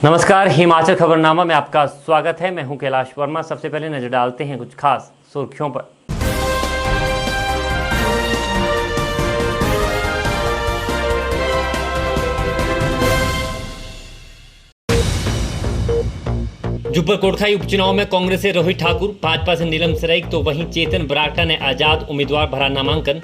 नमस्कार, हिमाचल खबरनामा में आपका स्वागत है। मैं हूं कैलाश वर्मा। सबसे पहले नजर डालते हैं कुछ खास सुर्खियों पर। जुब्बल कोटखाई उपचुनाव में कांग्रेस से रोहित ठाकुर, भाजपा से नीलम सराइक तो वहीं चेतन बरागटा ने आजाद उम्मीदवार भरा नामांकन।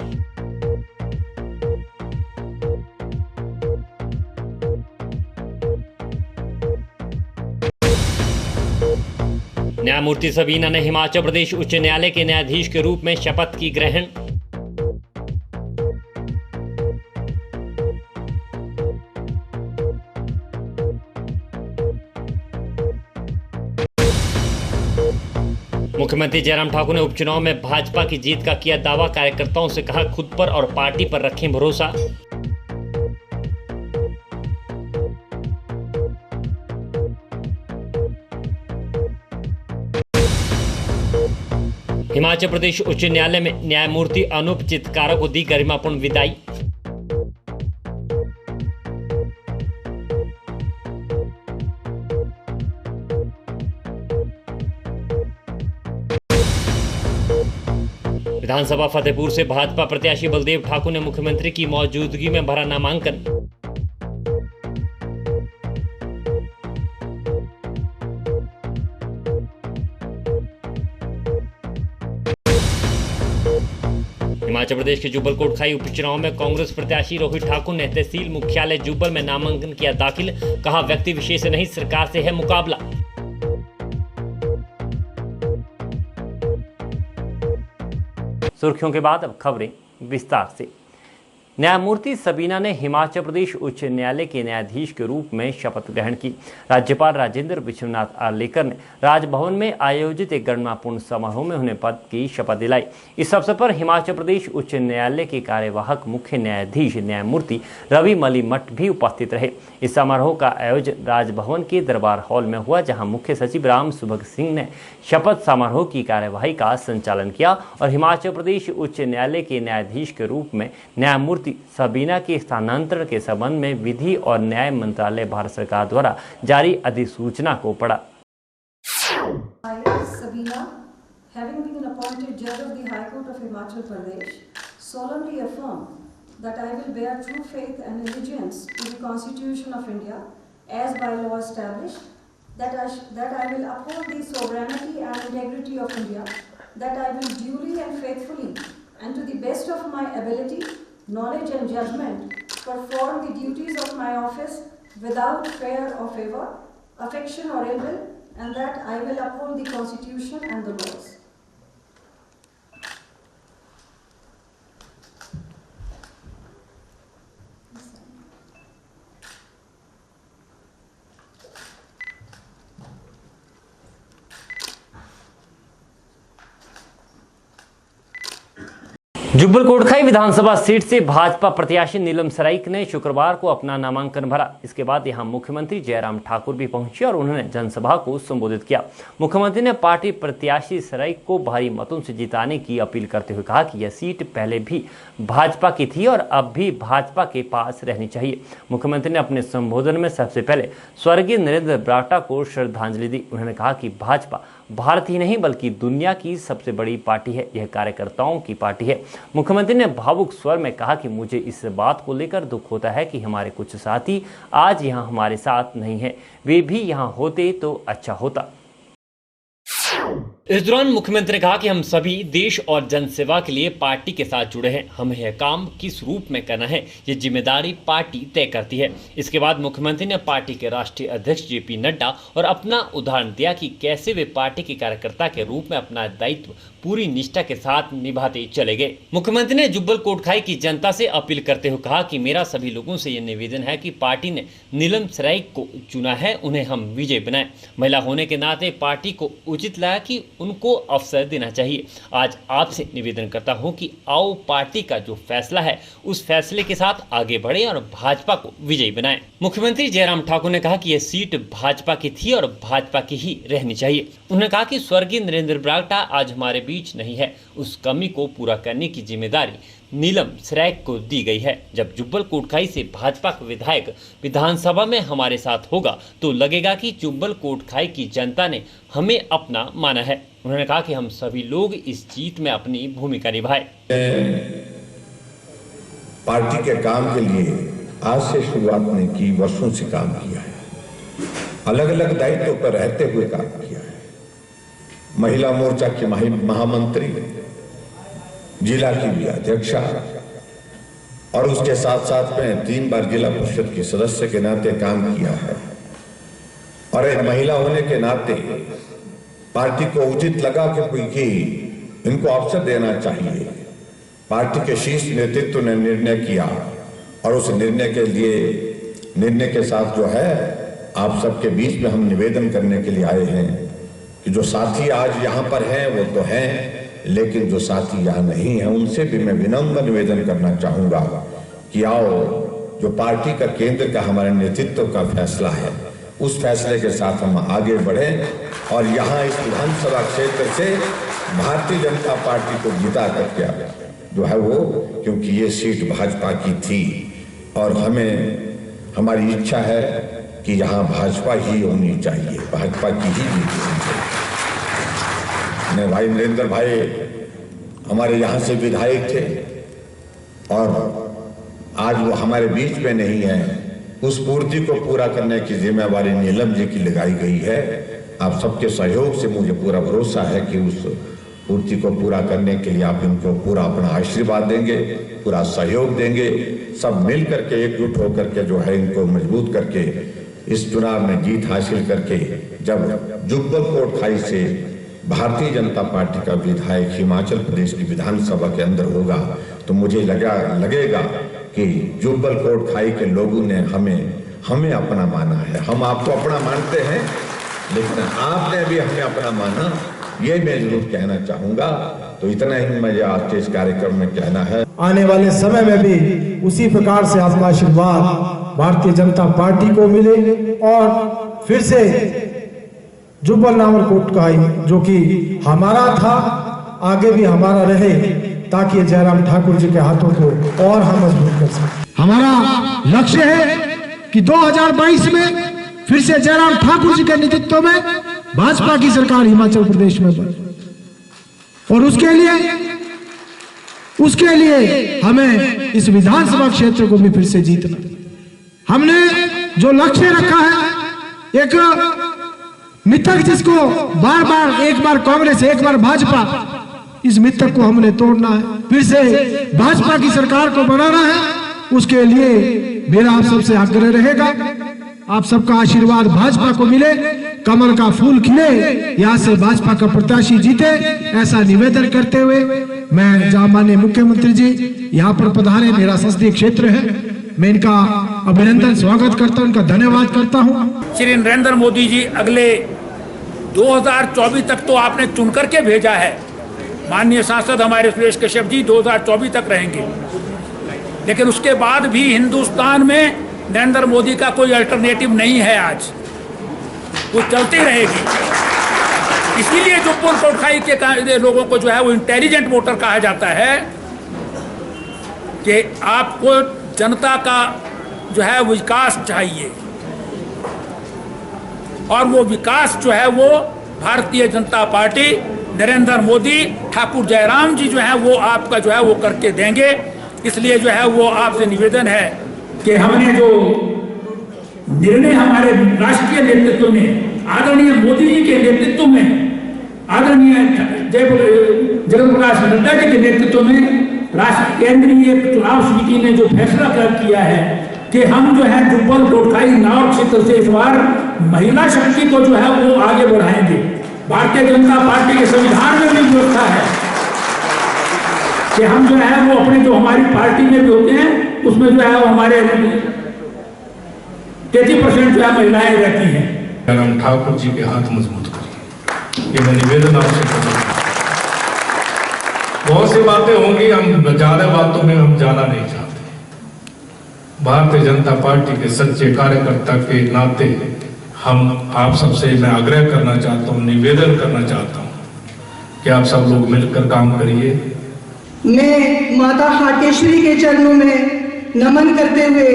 न्यायमूर्ति सबीना ने हिमाचल प्रदेश उच्च न्यायालय के न्यायाधीश के रूप में शपथ की ग्रहण। मुख्यमंत्री जयराम ठाकुर ने उपचुनाव में भाजपा की जीत का किया दावा। कार्यकर्ताओं से कहा, खुद पर और पार्टी पर रखें भरोसा। हिमाचल प्रदेश उच्च न्यायालय में न्यायमूर्ति अनूप चितकारा को दी गरिमापूर्ण विदाई। विधानसभा फतेहपुर से भाजपा प्रत्याशी बलदेव ठाकुर ने मुख्यमंत्री की मौजूदगी में भरा नामांकन। हिमाचल प्रदेश के जुब्बल कोटखाई उपचुनाव में कांग्रेस प्रत्याशी रोहित ठाकुर ने तहसील मुख्यालय जुब्बल में नामांकन किया दाखिल। कहा, व्यक्ति विशेष से नहीं, सरकार से है मुकाबला। सुर्खियों के बाद अब खबरें विस्तार से। न्यायमूर्ति सबीना ने हिमाचल प्रदेश उच्च न्यायालय के न्यायाधीश के रूप में शपथ ग्रहण की। राज्यपाल राजेंद्र विश्वनाथ आर्लेकर ने राजभवन में आयोजित एक गणनापूर्ण समारोह में उन्हें पद की शपथ दिलाई। इस अवसर पर हिमाचल प्रदेश उच्च न्यायालय के कार्यवाहक मुख्य न्यायाधीश न्यायमूर्ति रवि मलिमठ भी उपस्थित रहे। इस समारोह का आयोजन राजभवन के दरबार हॉल में हुआ, जहां मुख्य सचिव राम सुभग सिंह ने शपथ समारोह की कार्यवाही का संचालन किया और हिमाचल प्रदेश उच्च न्यायालय के न्यायाधीश के रूप में न्यायमूर्ति सबीना के स्थानांतरण के संबंध में विधि और न्याय मंत्रालय भारत सरकार द्वारा जारी अधिसूचना को पढ़ा। Sabina, having been appointed judge of the High Court of Himachal Pradesh, solemnly affirm that I will bear true faith and allegiance to the Constitution of India as by law established, that I will uphold the sovereignty and integrity of India, that I will duly and faithfully and to the best of my ability, knowledge and judgment perform the duties of my office without fear or favor, affection or ill will, and that I will uphold the Constitution and the laws. Jubbal Kotkhai Vidhan Sabha seat से भाजपा प्रत्याशी नीलम सराइक ने शुक्रवार को अपना नामांकन भरा। इसके बाद यहां मुख्यमंत्री जयराम ठाकुर भी पहुंचे और उन्होंने जनसभा को संबोधित किया। मुख्यमंत्री ने पार्टी प्रत्याशी सराइक को भारी मतों से जिताने की अपील करते हुए कहा कि यह सीट पहले भी भाजपा की थी और अब भी भाजपा के पास रहनी चाहिए। मुख्यमंत्री ने अपने संबोधन में सबसे पहले स्वर्गीय नरेंद्र बरागटा को श्रद्धांजलि दी। उन्होंने कहा कि भाजपा भारत ही नहीं बल्कि दुनिया की सबसे बड़ी पार्टी है, यह कार्यकर्ताओं की पार्टी है। मुख्यमंत्री ने भावुक स्वर में कहा कि मुझे इस बात को लेकर दुख होता है कि हमारे कुछ साथी आज यहां हमारे साथ नहीं हैं, वे भी यहां होते तो अच्छा होता। इस दौरान मुख्यमंत्री ने कहा कि हम सभी देश और जनसेवा के लिए पार्टी के साथ जुड़े हैं। हमें यह काम किस रूप में करना है, ये जिम्मेदारी पार्टी तय करती है। इसके बाद मुख्यमंत्री ने पार्टी के राष्ट्रीय अध्यक्ष जेपी नड्डा और अपना उदाहरण दिया कि कैसे वे पार्टी के कार्यकर्ता के रूप में अपना दायित्व पूरी निष्ठा के साथ निभाते चले गए। मुख्यमंत्री ने जुब्बल कोटखाई की जनता से अपील करते हुए कहा कि मेरा सभी लोगों से यह निवेदन है कि पार्टी ने नीलम सराइक को चुना है, उन्हें हम विजय बनाएं। महिला होने के नाते पार्टी को उचित लगा कि उनको अवसर देना चाहिए। आज आपसे निवेदन करता हूं कि आओ पार्टी का जो फैसला है उस फैसले के साथ आगे बढ़े और भाजपा को विजयी बनाएं। मुख्यमंत्री जयराम ठाकुर ने कहा कि यह सीट भाजपा की थी और भाजपा की ही रहनी चाहिए। उन्होंने कहा कि स्वर्गीय नरेंद्र बरागटा आज हमारे बीच नहीं है, उस कमी को पूरा करने की जिम्मेदारी नीलम सराय को दी गई है। जब जुब्बल कोटखाई से भाजपा का विधायक विधानसभा में हमारे साथ होगा तो लगेगा कि जुब्बल कोटखाई की जनता ने हमें अपना माना है। उन्होंने कहा कि हम सभी लोग इस जीत में अपनी भूमिका निभाए। पार्टी के काम के लिए आज से शुरुआत नहीं की, वर्षों से काम किया है, अलग अलग दायित्वों पर रहते हुए काम किया है। महिला मोर्चा की महामंत्री, जिला की भी अध्यक्षा और उसके साथ साथ में 3 बार जिला परिषद की सदस्य के नाते काम किया है। और एक महिला होने के नाते पार्टी को उचित लगा कि इनको अवसर देना चाहिए। पार्टी के शीर्ष नेतृत्व ने निर्णय किया और उस निर्णय के साथ जो है आप सबके बीच में हम निवेदन करने के लिए आए हैं कि जो साथी आज यहाँ पर हैं वो तो हैं, लेकिन जो साथी यहाँ नहीं है उनसे भी मैं विनम्र निवेदन करना चाहूंगा कि आओ, जो पार्टी का केंद्र का हमारे नेतृत्व का फैसला है उस फैसले के साथ हम आगे बढ़ें और यहाँ इस विधानसभा क्षेत्र से भारतीय जनता पार्टी को जिता करके जो है वो, क्योंकि ये सीट भाजपा की थी और हमारी इच्छा है कि यहाँ भाजपा ही होनी चाहिए, भाजपा की ही जीत होनी चाहिए। भाई नरेंद्र भाई हमारे यहाँ से विधायक थे और आज वो हमारे बीच में नहीं है। उस पूर्ति को पूरा करने की जिम्मेवारी नीलम जी की लगाई गई है। आप सबके सहयोग से मुझे पूरा भरोसा है कि उस पूर्ति को पूरा करने के लिए आप इनको पूरा अपना आशीर्वाद देंगे, पूरा सहयोग देंगे। सब मिल करके एकजुट होकर के जो है इनको मजबूत करके इस चुनाव में जीत हासिल करके जब जुब्बल कोटखाई से भारतीय जनता पार्टी का विधायक हिमाचल प्रदेश की विधानसभा के अंदर होगा तो मुझे लगेगा कि जुब्बल कोटखाई के लोगों ने हमें अपना माना है। हम आपको अपना मानते हैं, लेकिन आपने भी हमें अपना माना, ये मैं जरूर कहना चाहूंगा। तो इतना ही मुझे आज के इस कार्यक्रम में कहना है। आने वाले समय में भी उसी प्रकार से आपका आशीर्वाद भारतीय जनता पार्टी को मिले और फिर से जुब्बल नामर कोटखाई जो कि हमारा था आगे भी हमारा रहे, ताकि जयराम ठाकुर जी के हाथों को और हम मजबूत कर सकें। हमारा लक्ष्य है कि 2022 में फिर से जयराम ठाकुर जी के नेतृत्व में भाजपा की सरकार हिमाचल प्रदेश में बने और उसके लिए हमें इस विधानसभा क्षेत्र को भी फिर से जीतना। हमने जो लक्ष्य रखा है, एक मिथक जिसको बार बार, एक बार कांग्रेस एक बार भाजपा, इस मिथक को हमने तोड़ना है, फिर से भाजपा की सरकार को बनाना है। उसके लिए मेरा आप सबसे आग्रह रहेगा, आप सबका आशीर्वाद भाजपा को मिले, कमल का फूल खिले, यहाँ से भाजपा का प्रत्याशी जीते, ऐसा निवेदन करते हुए मैं जहाँ माननीय मुख्यमंत्री जी यहाँ पर पधारे, मेरा संसदीय क्षेत्र है, मैं इनका अभिनंदन स्वागत करता हूँ, इनका धन्यवाद करता हूँ। श्री नरेंद्र मोदी जी अगले 2024 तक तो आपने चुन करके भेजा है। माननीय सांसद हमारे सुरेश कश्यप जी 2024 तक रहेंगे, लेकिन उसके बाद भी हिंदुस्तान में नरेंद्र मोदी का कोई अल्टरनेटिव नहीं है। आज वो चलती रहेगी। इसीलिए जुब्बल कोटखाई के लोगों को जो है वो इंटेलिजेंट वोटर कहा जाता है कि आपको जनता का जो है विकास चाहिए और वो विकास जो है वो भारतीय जनता पार्टी, नरेंद्र मोदी, ठाकुर जयराम जी जो है वो आपका जो है वो करके देंगे। इसलिए जो है वो आपसे निवेदन है कि हमने जो निर्णय हमारे राष्ट्रीय नेतृत्व में, आदरणीय मोदी जी के नेतृत्व में, आदरणीय जगत प्रकाश नड्डा जी के नेतृत्व में राष्ट्रीय केंद्रीय चुनाव समिति ने जो फैसला किया है कि हम जो है जुब्बल कोटखाई नाव क्षेत्र से इस बार महिला शक्ति को जो है वो आगे बढ़ाएंगे। भारतीय जनता पार्टी के संविधान में भी व्यवस्था है कि हम जो है वो अपने जो हमारी पार्टी में भी होते हैं उसमें जो है वो हमारे 33% जो है महिलाएं रहती हैं। जयराम ठाकुर जी के हाथ मजबूत करिए, ये मैं निवेदन आपसे करता हूं। बहुत सी बातें होंगी, हम ज्यादा बातों में हम जाना नहीं चाहते। भारतीय जनता पार्टी के सच्चे कार्यकर्ता के नाते हम आप सबसे मैं आग्रह करना चाहता हूं, निवेदन करना चाहता हूं कि आप सब लोग मिलकर काम करिए मैं माता हाटेश्वरी के चरणों में नमन करते हुए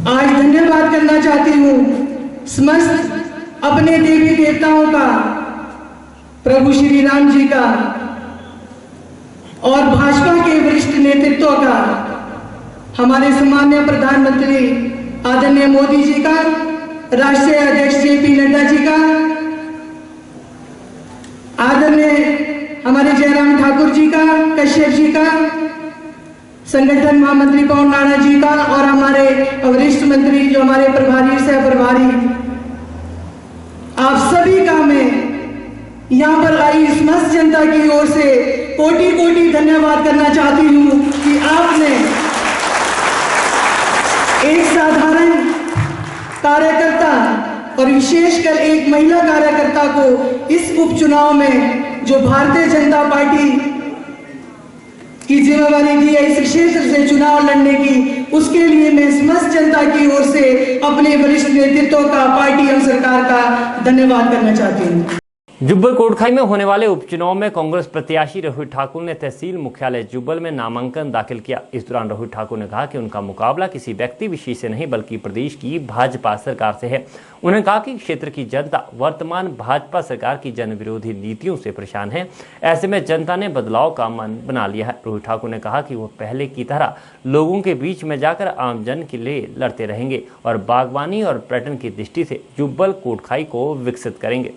आज धन्यवाद करना चाहती हूँ समस्त अपने देवी देवताओं का, प्रभु श्री राम जी का और भाजपा के वरिष्ठ नेतृत्व का, हमारे सम्माननीय प्रधानमंत्री आदरणीय मोदी जी का, राष्ट्रीय अध्यक्ष JP नड्डा जी का, आदरणीय हमारे जयराम ठाकुर जी का, कश्यप जी का, संगठन महामंत्री पवन नाडा जी का और हमारे वरिष्ठ मंत्री जो हमारे प्रभारी सह प्रभारी, आप सभी का मैं यहाँ पर आई समस्त जनता की ओर से कोटि कोटि धन्यवाद करना चाहती हूँ कि आपने एक साधारण कार्यकर्ता और विशेषकर एक महिला कार्यकर्ता को इस उपचुनाव में जो भारतीय जनता पार्टी की जिम्मेवारी दी है इस क्षेत्र से चुनाव लड़ने की, उसके लिए मैं समस्त जनता की ओर से अपने वरिष्ठ नेतृत्व का, पार्टी एवं सरकार का धन्यवाद करना चाहती हूँ। जुब्बल कोटखाई में होने वाले उपचुनाव में कांग्रेस प्रत्याशी रोहित ठाकुर ने तहसील मुख्यालय जुब्बल में नामांकन दाखिल किया। इस दौरान रोहित ठाकुर ने कहा कि उनका मुकाबला किसी व्यक्ति विशेष से नहीं बल्कि प्रदेश की भाजपा सरकार से है। उन्होंने कहा कि क्षेत्र की जनता वर्तमान भाजपा सरकार की जन विरोधी नीतियों से परेशान है। ऐसे में जनता ने बदलाव का मन बना लिया है। रोहित ठाकुर ने कहा कि वो पहले की तरह लोगों के बीच में जाकर आम जन के लिए लड़ते रहेंगे और बागवानी और पर्यटन की दृष्टि से जुब्बल कोटखाई को विकसित करेंगे।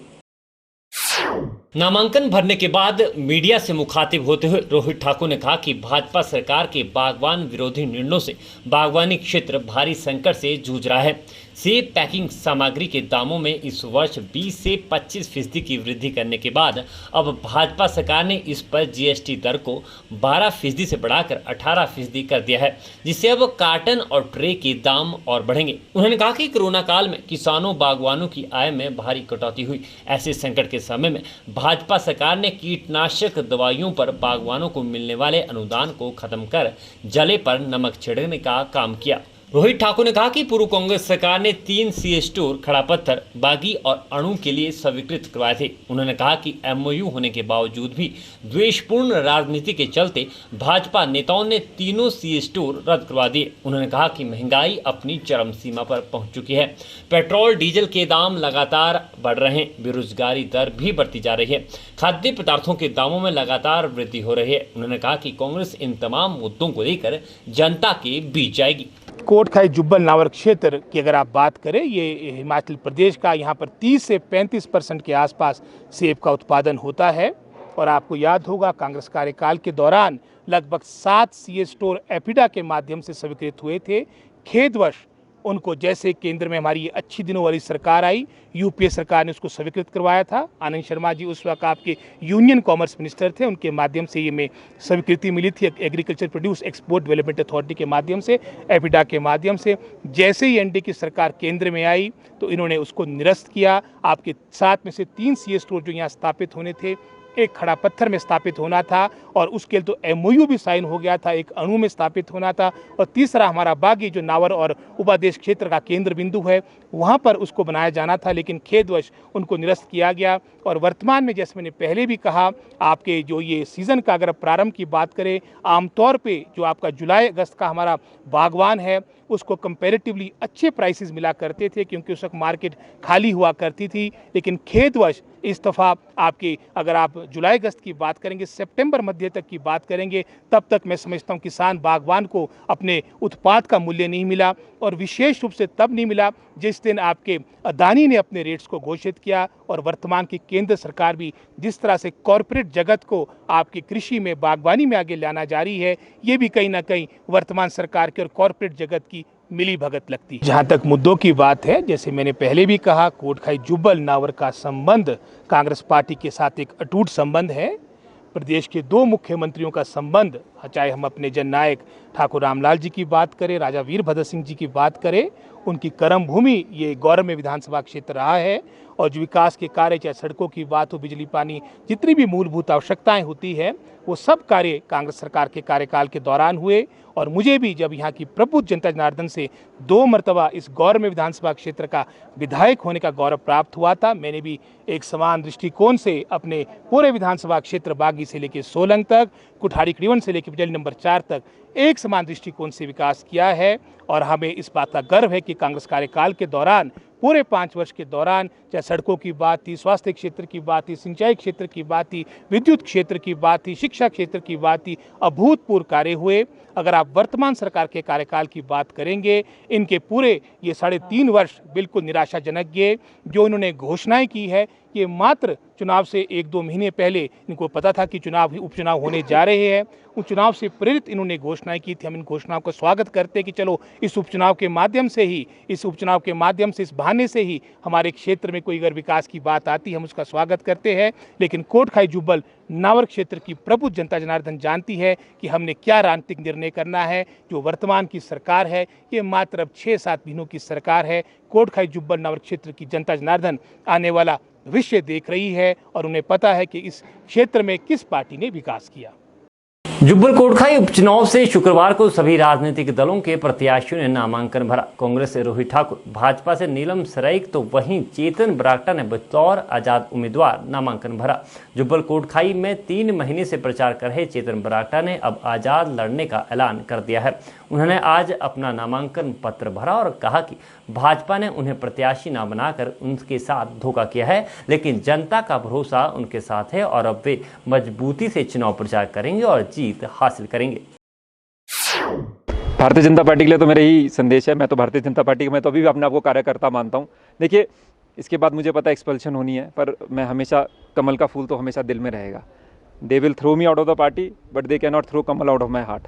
नामांकन भरने के बाद मीडिया से मुखातिब होते हुए रोहित ठाकुर ने कहा कि भाजपा सरकार के बागवान विरोधी निर्णयों से बागवानी क्षेत्र भारी संकट से जूझ रहा है। सेब पैकिंग सामग्री के दामों में इस वर्ष 20 से 25% की वृद्धि करने के बाद अब भाजपा सरकार ने इस पर GST दर को 12% से बढ़ाकर 18% कर दिया है, जिससे अब कार्टन और ट्रे के दाम और बढ़ेंगे। उन्होंने कहा कि कोरोना काल में किसानों बागवानों की आय में भारी कटौती हुई। ऐसे संकट के समय में भाजपा सरकार ने कीटनाशक दवाइयों पर बागवानों को मिलने वाले अनुदान को खत्म कर जले पर नमक छिड़कने का काम किया। रोहित ठाकुर ने कहा कि पूर्व कांग्रेस सरकार ने 3 सी स्टोर खड़ापत्थर, बागी और अणु के लिए स्वीकृत करवाए थे। उन्होंने कहा कि MOU होने के बावजूद भी द्वेषपूर्ण राजनीति के चलते भाजपा नेताओं ने तीनों सी स्टोर रद्द करवा दिए। उन्होंने कहा कि महंगाई अपनी चरम सीमा पर पहुंच चुकी है। पेट्रोल डीजल के दाम लगातार बढ़ रहे हैं। बेरोजगारी दर भी बढ़ती जा रही है। खाद्य पदार्थों के दामों में लगातार वृद्धि हो रही है। उन्होंने कहा कि कांग्रेस इन तमाम मुद्दों को लेकर जनता के बीच जाएगी। कोटखाई जुब्बल नावर क्षेत्र की अगर आप बात करें, ये हिमाचल प्रदेश का, यहाँ पर 30 से 35% के आसपास सेब का उत्पादन होता है। और आपको याद होगा कांग्रेस कार्यकाल के दौरान लगभग 7 सी स्टोर एपिडा के माध्यम से स्वीकृत हुए थे। खेदवश उनको जैसे केंद्र में हमारी अच्छी दिनों वाली सरकार आई, यूपीए सरकार ने उसको स्वीकृत करवाया था। आनंद शर्मा जी उस वक्त आपके यूनियन कॉमर्स मिनिस्टर थे, उनके माध्यम से ये में स्वीकृति मिली थी agriculture produce export development authority के माध्यम से, एपिडा के माध्यम से। जैसे ही एनडीए की सरकार केंद्र में आई तो इन्होंने उसको निरस्त किया। आपके 7 में से 3 सी स्टोर जो यहाँ स्थापित होने थे, एक खड़ा पत्थर में स्थापित होना था और उसके लिए तो MOU भी साइन हो गया था, एक अणु में स्थापित होना था, और तीसरा हमारा बागी जो नावर और उपादेश क्षेत्र का केंद्र बिंदु है वहाँ पर उसको बनाया जाना था, लेकिन खेदवश उनको निरस्त किया गया। और वर्तमान में जैसे मैंने पहले भी कहा, आपके जो ये सीज़न का अगर प्रारंभ की बात करें, आमतौर पे जो आपका जुलाई अगस्त का हमारा बागवान है उसको कंपैरेटिवली अच्छे प्राइसेस मिला करते थे क्योंकि उस वक्त मार्केट खाली हुआ करती थी। लेकिन खेदवश इस दफ़ा आपके अगर आप जुलाई अगस्त की बात करेंगे, सितंबर मध्य तक की बात करेंगे, तब तक मैं समझता हूँ किसान बागवान को अपने उत्पाद का मूल्य नहीं मिला। और विशेष रूप से तब नहीं मिला जिस दिन आपके अदानी ने अपने रेट्स को घोषित किया और वर्तमान की केंद्र सरकार भी जिस तरह से कॉरपोरेट जगत को आपकी कृषि में बागवानी में आगे लाना जा रही है, ये भी कहीं ना कहीं वर्तमान सरकार के और कॉरपोरेट जगत की मिली भगत लगती है। जहाँ तक मुद्दों की बात है, जैसे मैंने पहले भी कहा, कोटखाई जुब्बल नावर का संबंध कांग्रेस पार्टी के साथ एक अटूट संबंध है। प्रदेश के 2 मुख्यमंत्रियों का संबंध चाहे हम अपने जननायक ठाकुर रामलाल जी की बात करें, राजा वीरभद्र सिंह जी की बात करें, उनकी कर्म भूमि ये गौरव विधानसभा क्षेत्र रहा है। और जो विकास के कार्य, चाहे सड़कों की बात हो, बिजली पानी, जितनी भी मूलभूत आवश्यकताएं होती है, वो सब कार्य कांग्रेस सरकार के कार्यकाल के दौरान हुए। और मुझे भी जब यहाँ की प्रबुद्ध जनता जनार्दन से 2 मरतबा इस गौरव विधानसभा क्षेत्र का विधायक होने का गौरव प्राप्त हुआ था, मैंने भी एक समान दृष्टिकोण से अपने पूरे विधानसभा क्षेत्र बागी से लेकर सोलंग तक, कुठारी क्रीवन से लेकर बिजली नंबर 4 तक एक समान दृष्टिकोण से विकास किया है। और हमें इस बात का गर्व है कि कांग्रेस कार्यकाल के दौरान, पूरे 5 वर्ष के दौरान, चाहे सड़कों की बात थी, स्वास्थ्य क्षेत्र की बात थी, सिंचाई क्षेत्र की बात थी, विद्युत क्षेत्र की बात थी, शिक्षा क्षेत्र की बात थी, अभूतपूर्व कार्य हुए। अगर आप वर्तमान सरकार के कार्यकाल की बात करेंगे, इनके पूरे ये 3.5 वर्ष बिल्कुल निराशाजनक गए। जो इन्होंने घोषणाएं की है, ये मात्र चुनाव से 1-2 महीने पहले इनको पता था कि उपचुनाव होने जा रहे हैं, उन चुनाव से प्रेरित इन्होंने घोषणाएं की थी। हम इन घोषणाओं का स्वागत करते हैं कि चलो इस उपचुनाव के माध्यम से, इस बहाने से ही हमारे क्षेत्र में कोई अगर विकास की बात आती है, हम उसका स्वागत करते हैं। लेकिन कोटखाई जुब्बल नावर क्षेत्र की प्रबुद्ध जनता जनार्दन जानती है कि हमने क्या राजनीतिक निर्णय करना है। जो वर्तमान की सरकार है, ये मात्र अब 6-7 महीनों की सरकार है। कोटखाई जुब्बल नावर क्षेत्र की जनता जनार्दन आने वाला भविष्य देख रही है और उन्हें पता है कि इस क्षेत्र में किस पार्टी ने विकास किया। जुब्बल कोटखाई उपचुनाव से शुक्रवार को सभी राजनीतिक दलों के प्रत्याशियों ने नामांकन भरा। कांग्रेस से रोहित ठाकुर, भाजपा से नीलम सराइक, तो वहीं चेतन बरागटा ने बतौर आजाद उम्मीदवार नामांकन भरा। जुब्बल कोटखाई में 3 महीने से प्रचार कर रहे चेतन बरागटा ने अब आजाद लड़ने का ऐलान कर दिया है। उन्होंने आज अपना नामांकन पत्र भरा और कहा कि भाजपा ने उन्हें प्रत्याशी न बनाकर उनके साथ धोखा किया है, लेकिन जनता का भरोसा उनके साथ है और अब वे मजबूती से चुनाव प्रचार करेंगे और जीत हासिल करेंगे। भारतीय जनता पार्टी के लिए तो मेरा ही संदेश है। मैं तो भारतीय जनता पार्टी मैं तो अभी भी अपने आप को कार्यकर्ता मानता हूँ। देखिए, इसके बाद मुझे पता है एक्सपल्शन होनी है, पर मैं हमेशा कमल का फूल तो हमेशा दिल में रहेगा। They will throw me out of the party but they can not throw Kamal out of my heart.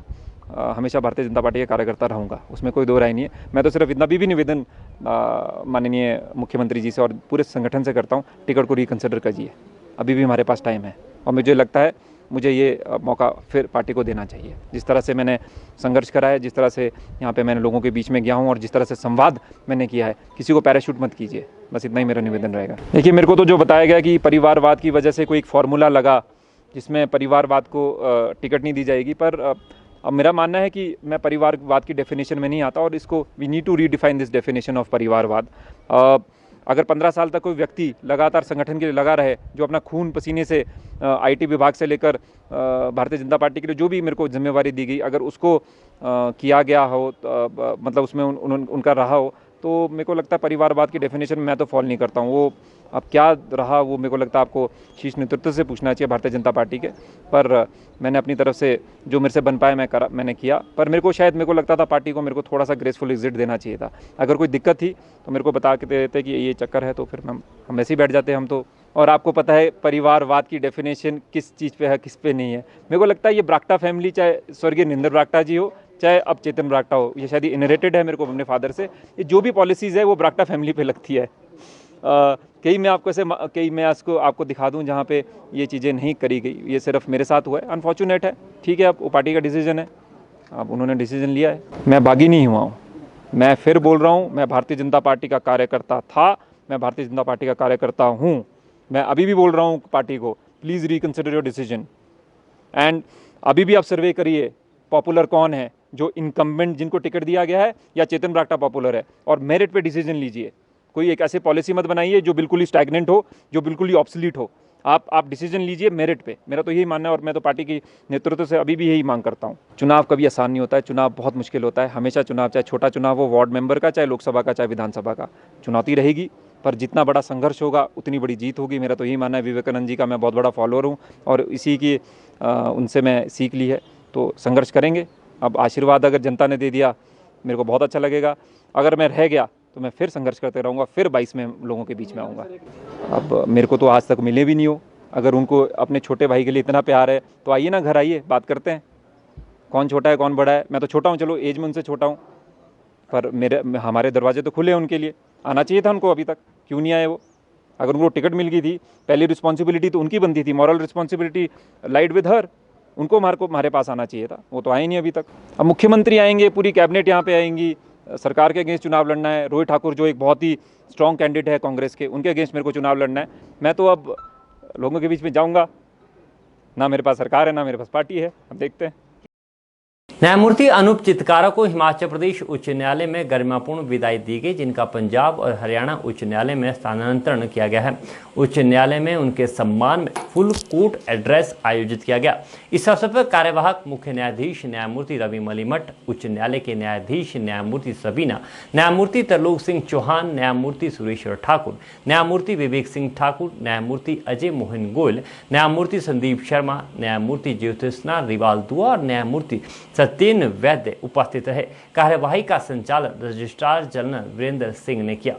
हमेशा भारतीय जनता पार्टी का कार्यकर्ता रहूँगा, उसमें कोई दो राय नहीं है। मैं तो सिर्फ इतना भी निवेदन माननीय मुख्यमंत्री जी से और पूरे संगठन से करता हूँ, टिकट को रिकन्सिडर कीजिए। अभी भी हमारे पास टाइम है और मुझे लगता है मुझे ये मौका फिर पार्टी को देना चाहिए। जिस तरह से मैंने संघर्ष करा है, जिस तरह से यहाँ पे मैंने लोगों के बीच में गया हूँ और जिस तरह से संवाद मैंने किया है, किसी को पैराशूट मत कीजिए, बस इतना ही मेरा निवेदन रहेगा। देखिए, मेरे को तो जो बताया गया कि परिवारवाद की वजह से कोई एक फार्मूला लगा जिसमें परिवारवाद को टिकट नहीं दी जाएगी, पर अब मेरा मानना है कि मैं परिवारवाद की डेफिनेशन में नहीं आता और इसको we need to redefine this definition of परिवारवाद। अगर 15 साल तक कोई व्यक्ति लगातार संगठन के लिए लगा रहे, जो अपना खून पसीने से आईटी विभाग से लेकर भारतीय जनता पार्टी के लिए जो भी मेरे को जिम्मेवारी दी गई, अगर उसको किया गया हो, मतलब उसमें उनका रहा हो, तो मेरे को लगता है परिवारवाद की डेफिनेशन मैं तो फॉलो नहीं करता हूँ। वो अब क्या रहा वो मेरे को लगता है आपको शीर्ष नेतृत्व से पूछना चाहिए भारतीय जनता पार्टी के। पर मैंने अपनी तरफ से जो मेरे से बन पाया मैंने किया। पर मेरे को लगता था पार्टी को मेरे को थोड़ा सा ग्रेसफुल एग्जिट देना चाहिए था। अगर कोई दिक्कत थी तो मेरे को बता के देते कि ये चक्कर है, तो फिर हम ऐसे ही बैठ जाते हम तो। और आपको पता है परिवारवाद की डेफिनेशन किस चीज़ पे है, किस पे नहीं है। मेरे को लगता है ये बरागटा फैमिली, चाहे स्वर्गीय निंदर बरागटा जी हो, चाहे अब चेतन बरागटा हो, ये शायद इनहेरिटेड है मेरे को अपने फादर से। ये जो भी पॉलिसीज़ है वो बरागटा फैमिली पे लगती है। कई मैं आपको दिखा दूं जहाँ पे ये चीज़ें नहीं करी गई। ये सिर्फ मेरे साथ हुआ है, अनफॉर्चुनेट है, ठीक है। अब वो पार्टी का डिसीजन है, अब उन्होंने डिसीजन लिया है। मैं बागी नहीं हुआ हूँ, मैं फिर बोल रहा हूँ, मैं भारतीय जनता पार्टी का कार्यकर्ता था, मैं भारतीय जनता पार्टी का कार्यकर्ता हूँ। मैं अभी भी बोल रहा हूँ पार्टी को, please reconsider your decision. And अभी भी आप सर्वे करिए पॉपुलर कौन है, जो इनकम्बेंट जिनको टिकट दिया गया है या चेतन बरागटा पॉपुलर है, और मेरिट पे डिसीजन लीजिए। कोई एक ऐसी पॉलिसी मत बनाइए जो बिल्कुल ही स्टैग्नेंट हो, जो बिल्कुल ही ऑब्सोलीट हो। आप डिसीजन लीजिए मेरिट पे। मेरा तो यही मानना है और मैं तो पार्टी की नेतृत्व से अभी भी यही मांग करता हूँ। चुनाव कभी आसान नहीं होता है, चुनाव बहुत मुश्किल होता है। हमेशा चुनाव, चाहे छोटा चुनाव हो वार्ड मेंबर का, चाहे लोकसभा का, चाहे विधानसभा का, चुनौती रहेगी। पर जितना बड़ा संघर्ष होगा उतनी बड़ी जीत होगी। मेरा तो यही मानना है। विवेकानंद जी का मैं बहुत बड़ा फॉलोअर हूँ और इसी की उनसे मैं सीख ली है। तो संघर्ष करेंगे। अब आशीर्वाद अगर जनता ने दे दिया मेरे को बहुत अच्छा लगेगा। अगर मैं रह गया तो मैं फिर संघर्ष करते रहूँगा, फिर 22 में लोगों के बीच में आऊँगा। अब मेरे को तो आज तक मिले भी नहीं हो। अगर उनको अपने छोटे भाई के लिए इतना प्यार है तो आइए ना, घर आइए, बात करते हैं। कौन छोटा है कौन बड़ा है? मैं तो छोटा हूँ, चलो एज में उनसे छोटा हूँ, पर हमारे दरवाजे तो खुले हैं उनके लिए। आना चाहिए था उनको, अभी तक क्यों नहीं आए वो? अगर उनको टिकट मिल गई थी, पहली रिस्पॉन्सिबिलिटी तो उनकी बनती थी, moral responsibility lied with her. उनको हमारे पास आना चाहिए था, वो तो आए नहीं अभी तक। अब मुख्यमंत्री आएंगे, पूरी कैबिनेट यहाँ पे आएंगी, सरकार के अगेंस्ट चुनाव लड़ना है। रोहित ठाकुर जो एक बहुत ही स्ट्रॉन्ग कैंडिडेट है कांग्रेस के, उनके अगेंस्ट मेरे को चुनाव लड़ना है। मैं तो अब लोगों के बीच में जाऊँगा, ना मेरे पास सरकार है ना मेरे पास पार्टी है, अब देखते हैं। न्यायमूर्ति अनूप चितकारा को हिमाचल प्रदेश उच्च न्यायालय में गरिमापूर्ण विदाई दी गई, जिनका पंजाब और हरियाणा उच्च न्यायालय में स्थानांतरण किया गया है। उच्च न्यायालय में उनके सम्मान में फुल कोर्ट एड्रेस आयोजित किया गया। इस अवसर पर कार्यवाहक मुख्य न्यायाधीश न्यायमूर्ति रवि मलिमठ, उच्च न्यायालय के न्यायाधीश न्यायमूर्ति सबीना, न्यायमूर्ति तरलोक सिंह चौहान, न्यायमूर्ति सुरेश्वर ठाकुर, न्यायमूर्ति विवेक सिंह ठाकुर, न्यायमूर्ति अजय मोहन गोयल, न्यायमूर्ति संदीप शर्मा, न्यायमूर्ति ज्योतिषना रिवाल दुआ और न्यायमूर्ति सत्येंद्र वैद्य उपस्थित रहे। कार्यवाही का संचालन रजिस्ट्रार जनरल वीरेंद्र सिंह ने किया।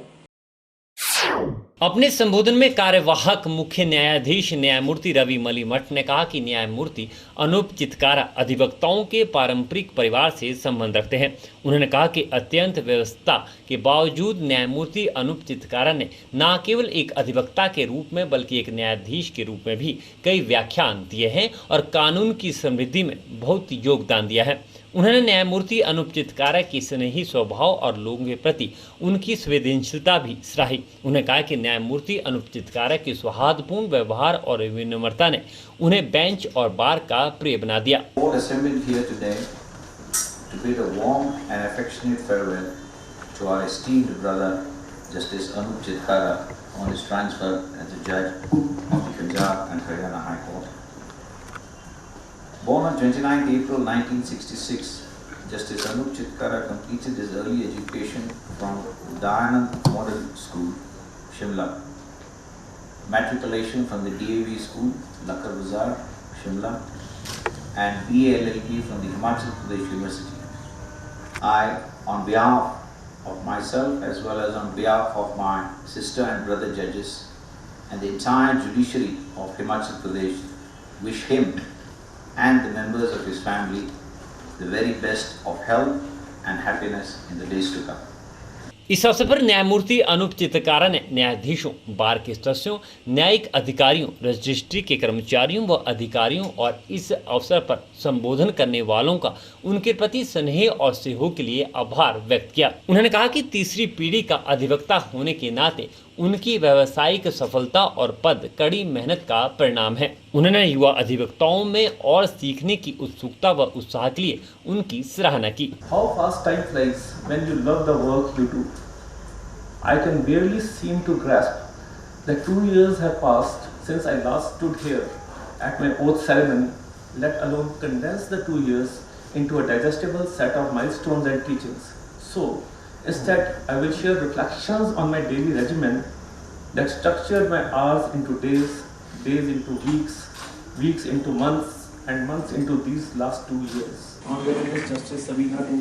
अपने संबोधन में कार्यवाहक मुख्य न्यायाधीश न्यायमूर्ति रवि मलिमठ ने कहा कि न्यायमूर्ति अनूप चितकारा अधिवक्ताओं के पारंपरिक परिवार से संबंध रखते हैं। उन्होंने कहा कि अत्यंत व्यवस्था के बावजूद न्यायमूर्ति अनूप चितकारा ने न केवल एक अधिवक्ता के रूप में बल्कि एक न्यायाधीश के रूप में भी कई व्याख्यान दिए हैं और कानून की समृद्धि में बहुत योगदान दिया है। उन्होंने न्यायमूर्ति अनूप चितकारा की स्नेही स्वभाव और लोगों के प्रति उनकी संवेदनशीलता भी सराही। उन्होंने कहा कि न्यायमूर्ति अनूप चितकारा के सौहार्दपूर्ण व्यवहार और विनम्रता ने उन्हें बेंच और बार का प्रिय बना दिया। Born on 29 April 1966, Justice Anup Chitkara completed his early education from Dayanand Model School, Shimla. Matriculation from the DAV School, Lakhar Bazaar, Shimla, and BA LLB from the Himachal Pradesh University. I, on behalf of myself as well as on behalf of my sister and brother judges and the entire judiciary of Himachal Pradesh, wish him and the members of his family the very best of health and happiness in the days to come. इस अवसर पर न्यायमूर्ति अनूप चितकारा ने न्यायाधीशों, बार के सदस्यों, न्यायिक अधिकारियों, रजिस्ट्री के कर्मचारियों व अधिकारियों और इस अवसर पर संबोधन करने वालों का उनके प्रति स्नेह और सहयोग के लिए आभार व्यक्त किया। उन्होंने कहा कि तीसरी पीढ़ी का अधिवक्ता होने के नाते उनकी व्यावसायिक सफलता और पद कड़ी मेहनत का परिणाम है। उन्होंने युवा अधिवक्ताओं में और सीखने की उत्सुकता व उत्साह के लिए उनकी सराहना की। How fast time flies when you love the work you do. I can barely seem to grasp that 2 years have passed since I last stood here at my oath ceremony, let alone condense the 2 years into a digestible set of milestones and teachings. So, instead, I will share reflections on my daily regimen that structured my hours into days, days into weeks, weeks into months, and months into these last 2 years. Honorable Justice Sabina to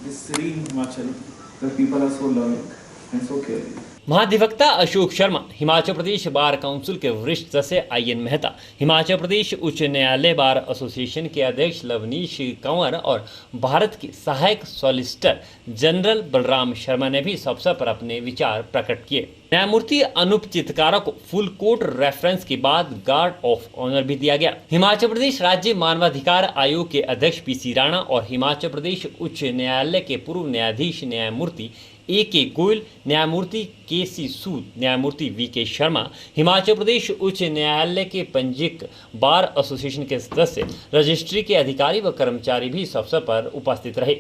this serene Himachal, where people are so learning and so caring. महाधिवक्ता Ashok Sharma, Himachal Pradesh bar council के वरिष्ठ सदस्य IN Mehta, Himachal Pradesh उच्च न्यायालय bar association के अध्यक्ष लवनीश कंवर और भारत के सहायक सॉलिसिटर जनरल बलराम शर्मा ने भी इस अवसर पर अपने विचार प्रकट किए। न्यायमूर्ति अनूप चितकारा को फुल कोर्ट रेफरेंस के बाद गार्ड ऑफ ऑनर भी दिया गया। हिमाचल प्रदेश राज्य मानवाधिकार आयोग के अध्यक्ष पीसी राणा और हिमाचल प्रदेश उच्च न्यायालय के पूर्व न्यायाधीश न्यायमूर्ति ए.के. गोयल, न्यायमूर्ति के.सी. सूद, न्यायमूर्ति वी.के. शर्मा, हिमाचल प्रदेश उच्च न्यायालय के पंजीयक बार एसोसिएशन के सदस्य, रजिस्ट्री के अधिकारी व कर्मचारी भी इस अवसर पर उपस्थित रहे।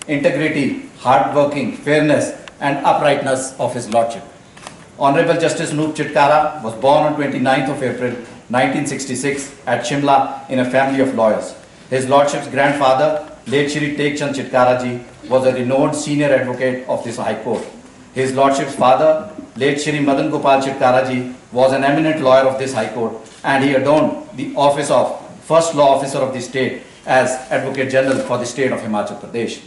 Integrity, hard working, fairness and uprightness of his lordship. Honorable Justice Anup Chitkara was born on 29th of April 1966 at Shimla in a family of lawyers. His lordship's grandfather, late Shri Tek Chand Chitkara ji, was a renowned senior advocate of this High Court. His lordship's father, late Shri Madan Gopal Chitkara ji, was an eminent lawyer of this High Court, and he adorned the office of First Law Officer of the state as Advocate General for the state of Himachal Pradesh.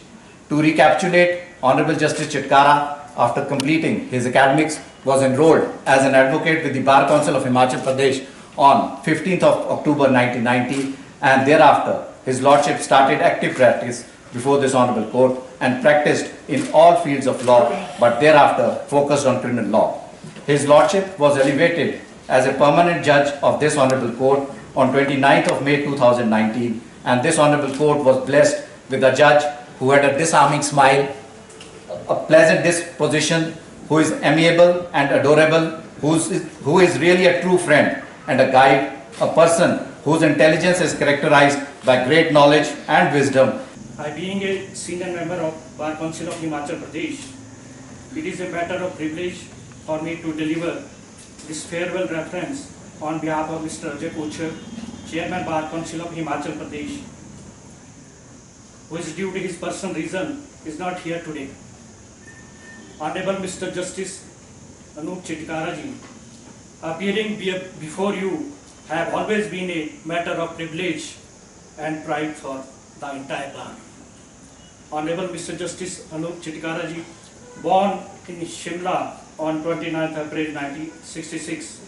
To recapitulate, Honorable Justice Chitkara, after completing his academics, was enrolled as an advocate with the Bar Council of Himachal Pradesh on 15th of October 1990, and thereafter his lordship started active practice before this honorable court and practiced in all fields of law, but thereafter focused on criminal law. His lordship was elevated as a permanent judge of this honorable court on 29th of May 2019, and this honorable court was blessed with a judge who had a disarming smile, a pleasant disposition, who is amiable and adorable, who is really a true friend and a guide, a person whose intelligence is characterized by great knowledge and wisdom. I, being a senior member of Bar Council of Himachal Pradesh, it is a matter of privilege for me to deliver this farewell reference on behalf of Mr. Ajay Kochhar, Chairman Bar Council of Himachal Pradesh, who is due to his personal reason is not here today. Honorable Mr. Justice Anup Chitkara ji, appearing before you have always been a matter of privilege and pride for the entire bar. Honorable Mr. Justice Anup Chitkara ji, born in Shimla on 29th April 1966.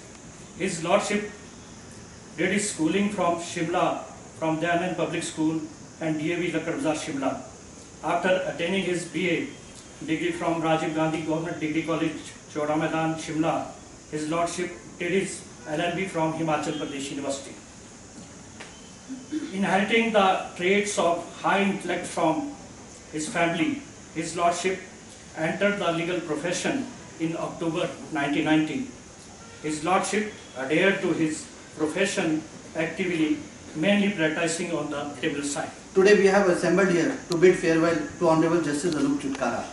His Lordship did his schooling from Shimla from Dayanand Public School and DAV Lakkad Bazaar, Shimla. After attaining his BA degree from Rajiv Gandhi Government Degree College, Chowda Maidan, Shimla, his Lordship did his LLB from Himachal Pradesh University. Inheriting the traits of high intellect from his family, his Lordship entered the legal profession in October 1990. His Lordship adhered to his profession actively, mainly practicing on the civil side. Today we have assembled here to bid farewell to Honorable Justice Anup Chitkara.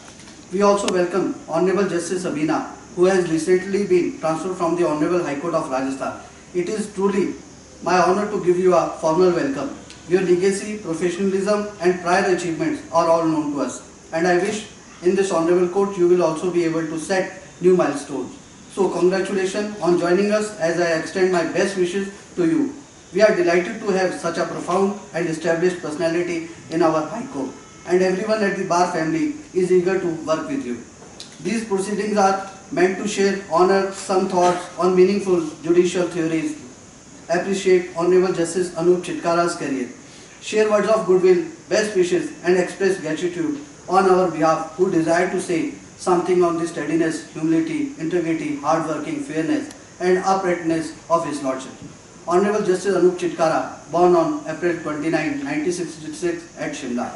We also welcome Honorable Justice Abina, who has recently been transferred from the Honorable High Court of Rajasthan. It is truly my honor to give you a formal welcome. Your legacy, professionalism and prior achievements are all known to us, and I wish in this honorable court you will also be able to set new milestones. So congratulations on joining us as I extend my best wishes to you. We are delighted to have such a profound and established personality in our High Court, and everyone at the bar family is eager to work with you. These proceedings are meant to share honor, some thoughts on meaningful judicial theories, appreciate Honorable Justice Anup Chitkara's career, share words of goodwill, best wishes and express gratitude on our behalf who desire to say something on the steadiness, humility, integrity, hard-working, fairness and uprightness of His Lordship. Honorable Justice Anup Chitkara, born on April 29, 1966 at Shimla.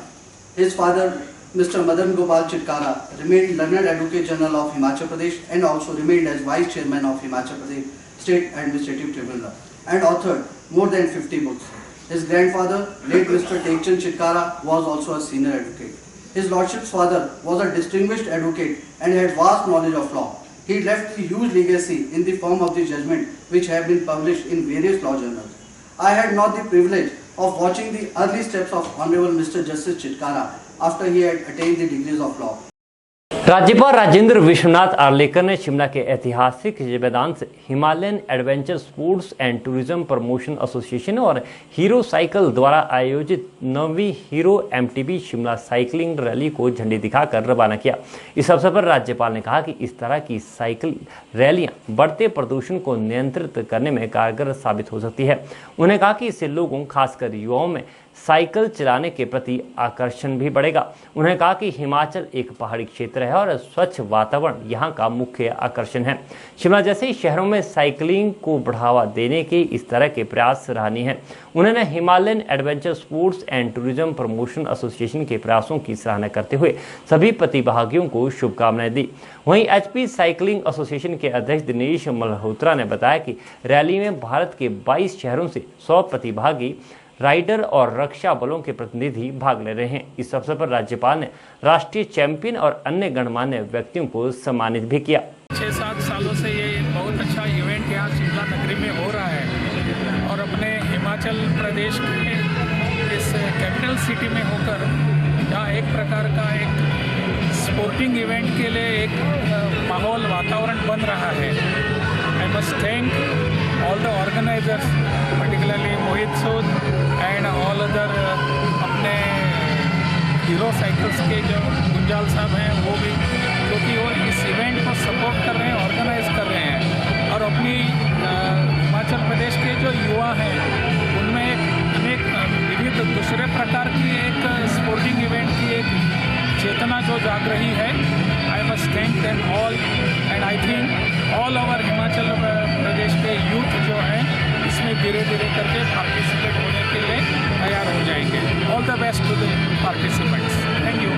His father, Mr. Madan Gopal Chitkara, remained Learned Advocate General of Himachal Pradesh and also remained as Vice Chairman of Himachal Pradesh State Administrative Tribunal and authored more than 50 books. His grandfather, late Mr. Tekchand Chitkara, was also a senior advocate. His Lordship's father was a distinguished advocate and had vast knowledge of law. He left a huge legacy in the form of the judgment which have been published in various law journals. I had not the privilege of watching the early steps of Honorable Mr. Justice Chitkara after he had attained the degrees of law. राज्यपाल राजेंद्र विश्वनाथ आर्लेकर ने शिमला के ऐतिहासिक मैदान से Himalayan adventure sports and tourism promotion association और Hero cycle द्वारा आयोजित 9वीं Hero MTB Shimla cycling rally को झंडी दिखाकर रवाना किया। इस अवसर पर राज्यपाल ने कहा कि इस तरह की साइकिल रैलियां बढ़ते प्रदूषण को नियंत्रित करने में कारगर साबित हो सकती है। उन्होंने कहा कि इससे लोगों, खासकर युवाओं में साइकिल चलाने के प्रति आकर्षण भी बढ़ेगा। उन्होंने कहा कि हिमाचल एक पहाड़ी क्षेत्र है और स्वच्छ वातावरण यहाँ का मुख्य आकर्षण है। शिमला जैसे शहरों में साइकिलिंग को बढ़ावा देने के इस तरह के प्रयास सराहनीय हैं। उन्होंने Himalayan adventure sports and tourism promotion association के प्रयासों की सराहना करते हुए सभी प्रतिभागियों को शुभकामनाएं दी। वहीं एचपी साइकिलिंग एसोसिएशन के अध्यक्ष दिनेश मल्होत्रा ने बताया कि रैली में भारत के 22 शहरों से 100 प्रतिभागी, राइडर और रक्षा बलों के प्रतिनिधि भाग ले रहे हैं। इस अवसर पर राज्यपाल ने राष्ट्रीय चैंपियन और अन्य गणमान्य व्यक्तियों को सम्मानित भी किया। 6-7 सालों से ये बहुत अच्छा इवेंट यहाँ शिमला नगरी में हो रहा है और अपने हिमाचल प्रदेश के इस कैपिटल सिटी में होकर यहाँ एक प्रकार का एक स्पोर्टिंग इवेंट के लिए एक माहौल, वातावरण बन रहा है। I must thank all the organizers, particularly Mohit Sood and all other अपने हीरो साइकिल्स के जो गुंजाल साहब हैं वो भी, क्योंकि वो इस इवेंट को सपोर्ट कर रहे हैं, ऑर्गेनाइज कर रहे हैं और अपनी हिमाचल प्रदेश के जो युवा हैं उनमें एक विविध दूसरे प्रकार की एक स्पोर्टिंग इवेंट की एक चेतना जो जाग रही है। I must thank them all and I think all over Himachal Pradesh के यूथ जो है इसमें धीरे धीरे करके पार्टिसिपेट होने के लिए तैयार हो जाएंगे। All the best to the participants. Thank you.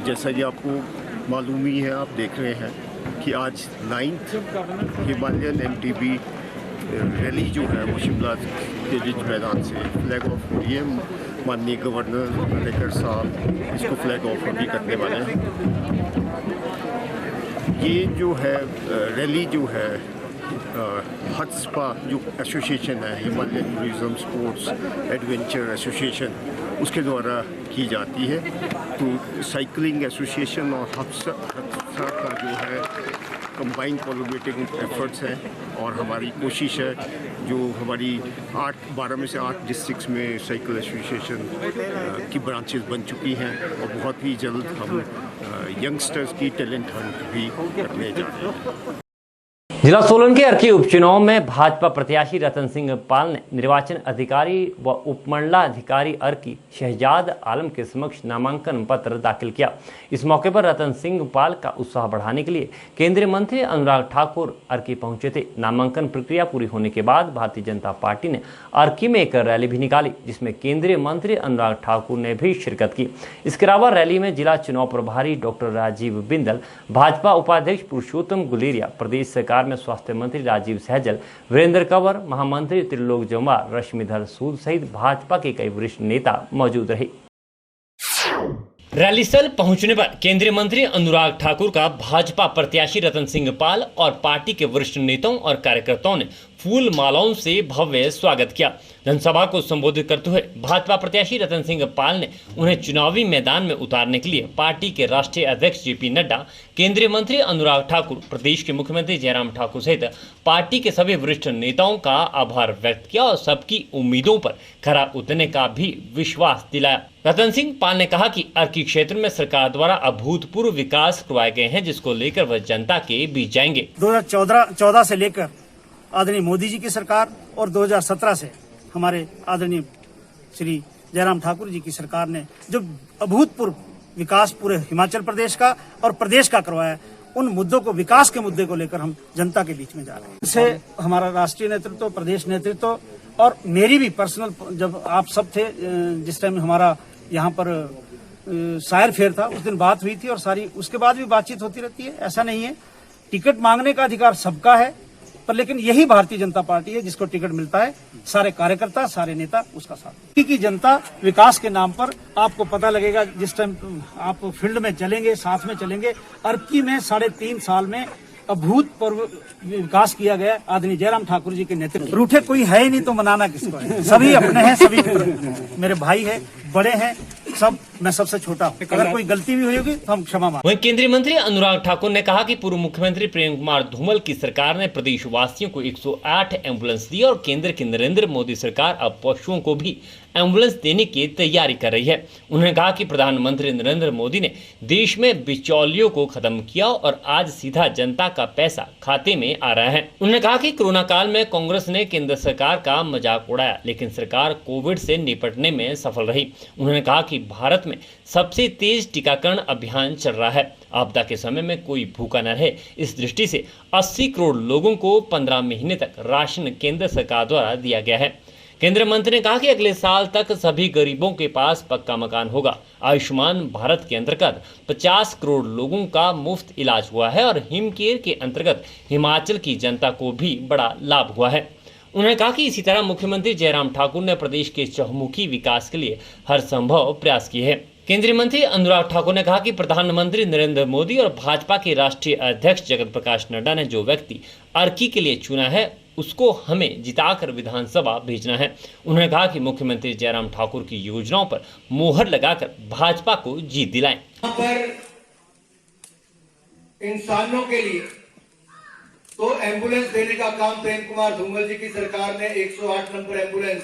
जैसा कि आपको मालूम ही है, आप देख रहे हैं कि आज 9th हिमालयन MTB रैली जो है वो शिमला के रिज मैदान से फ्लैग ऑफ हो रही है। माननीय गवर्नर लेकर साहब इसको फ्लैग ऑफ भी करने वाले हैं। ये जो है रैली जो है हट्सपा जो एसोसिएशन है, Himalayan tourism sports adventure association, उसके द्वारा की जाती है। तो साइकिलिंग एसोसिएशन और हट्सपा का जो है कंबाइंड कोलैबोरेटिव एफर्ट्स हैं और हमारी कोशिश है जो हमारी 12 में से 8 डिस्ट्रिक्ट्स में साइकिल एसोसिएशन की ब्रांचेस बन चुकी हैं और बहुत ही जल्द हम यंगस्टर्स की टैलेंट हंट भी करने जा रहे हैं। जिला सोलन के अर्की उपचुनाव में भाजपा प्रत्याशी रतन सिंह पाल ने निर्वाचन अधिकारी व उपमंडलाधिकारी अर्की शहजाद आलम के समक्ष नामांकन पत्र दाखिल किया। इस मौके पर रतन सिंह पाल का उत्साह बढ़ाने के लिए केंद्रीय मंत्री अनुराग ठाकुर अर्की पहुंचे थे। नामांकन प्रक्रिया पूरी होने के बाद भारतीय जनता पार्टी ने अर्की में एक रैली भी निकाली, जिसमें केंद्रीय मंत्री अनुराग ठाकुर ने भी शिरकत की। इसके अलावा रैली में जिला चुनाव प्रभारी डॉक्टर राजीव बिंदल, भाजपा उपाध्यक्ष पुरुषोत्तम गुलेरिया, प्रदेश सरकार में स्वास्थ्य मंत्री राजीव सहजल, वीरेंद्र कंवर, महामंत्री त्रिलोक जम्वाल, रश्मिधर सूद सहित भाजपा के कई वरिष्ठ नेता मौजूद रहे। रैली स्थल पहुंचने पर केंद्रीय मंत्री अनुराग ठाकुर का भाजपा प्रत्याशी रतन सिंह पाल और पार्टी के वरिष्ठ नेताओं और कार्यकर्ताओं ने फूल मालाओं से भव्य स्वागत किया। जनसभा को संबोधित करते हुए भाजपा प्रत्याशी रतन सिंह पाल ने उन्हें चुनावी मैदान में उतारने के लिए पार्टी के राष्ट्रीय अध्यक्ष जेपी नड्डा, केंद्रीय मंत्री अनुराग ठाकुर, प्रदेश के मुख्यमंत्री जयराम ठाकुर सहित पार्टी के सभी वरिष्ठ नेताओं का आभार व्यक्त किया और सबकी उम्मीदों पर खरा उतरने का भी विश्वास दिलाया। रतन सिंह पाल ने कहा कि अर्की क्षेत्र में सरकार द्वारा अभूतपूर्व विकास करवाए गए हैं, जिसको लेकर वह जनता के बीच जाएंगे। 2014 से लेकर आदरणीय मोदी जी की सरकार और 2017 से हमारे आदरणीय श्री जयराम ठाकुर जी की सरकार ने जो अभूतपूर्व विकास पूरे हिमाचल प्रदेश का और प्रदेश का करवाया, उन मुद्दों को, विकास के मुद्दे को लेकर हम जनता के बीच में जा रहे हैं। इससे हमारा राष्ट्रीय नेतृत्व, प्रदेश नेतृत्व और मेरी भी पर्सनल, जब आप सब थे जिस टाइम हमारा यहाँ पर शायर फेयर था, उस दिन बात हुई थी और सारी उसके बाद भी बातचीत होती रहती है। ऐसा नहीं है, टिकट मांगने का अधिकार सबका है, पर लेकिन यही भारतीय जनता पार्टी है जिसको टिकट मिलता है, सारे कार्यकर्ता, सारे नेता उसका साथ। की जनता विकास के नाम पर, आपको पता लगेगा जिस टाइम आप फील्ड में चलेंगे, साथ में चलेंगे, अर्की में 3.5 साल में अभूतपूर्व विकास किया गया आदरणीय जयराम ठाकुर जी के नेतृत्व। रूठे कोई है ही नहीं तो मनाना किसको है, सभी अपने हैं, सभी मेरे भाई है, बड़े हैं सब, मैं सबसे छोटा हूँ। अगर कोई गलती भी हुई होगी तो हम क्षमा मांगेंगे। वहीं केंद्रीय मंत्री अनुराग ठाकुर ने कहा कि पूर्व मुख्यमंत्री प्रेम कुमार धूमल की सरकार ने प्रदेशवासियों को 108 एम्बुलेंस दी और केंद्र की नरेंद्र मोदी सरकार अब पशुओं को भी एम्बुलेंस देने की तैयारी कर रही है। उन्होंने कहा कि प्रधानमंत्री नरेंद्र मोदी ने देश में बिचौलियों को खत्म किया और आज सीधा जनता का पैसा खाते में आ रहा है। उन्होंने कहा कि कोरोना काल में कांग्रेस ने केंद्र सरकार का मजाक उड़ाया, लेकिन सरकार कोविड से निपटने में सफल रही। उन्होंने कहा कि भारत में सबसे तेज टीकाकरण अभियान चल रहा है। आपदा के समय में कोई भूखा न रहे, इस दृष्टि से 80 करोड़ लोगों को 15 महीने तक राशन केंद्र सरकार द्वारा दिया गया है। केंद्रीय मंत्री ने कहा कि अगले साल तक सभी गरीबों के पास पक्का मकान होगा। आयुष्मान भारत के अंतर्गत 50 करोड़ लोगों का मुफ्त इलाज हुआ है और हिमकेयर के अंतर्गत हिमाचल की जनता को भी बड़ा लाभ हुआ है। उन्होंने कहा कि इसी तरह मुख्यमंत्री जयराम ठाकुर ने प्रदेश के चहुमुखी विकास के लिए हर संभव प्रयास किए हैं। केंद्रीय मंत्री अनुराग ठाकुर ने कहा कि प्रधानमंत्री नरेंद्र मोदी और भाजपा के राष्ट्रीय अध्यक्ष जगत प्रकाश नड्डा ने जो व्यक्ति अर्की के लिए चुना है, उसको हमें जिताकर विधानसभा भेजना है। उन्होंने कहा कि मुख्यमंत्री जयराम ठाकुर की योजनाओं पर मोहर लगाकर भाजपा को जीत दिलाएं। पर इंसानों के लिए तो एम्बुलेंस देने का काम प्रेम कुमार धूमल जी की सरकार ने 108 नंबर एम्बुलेंस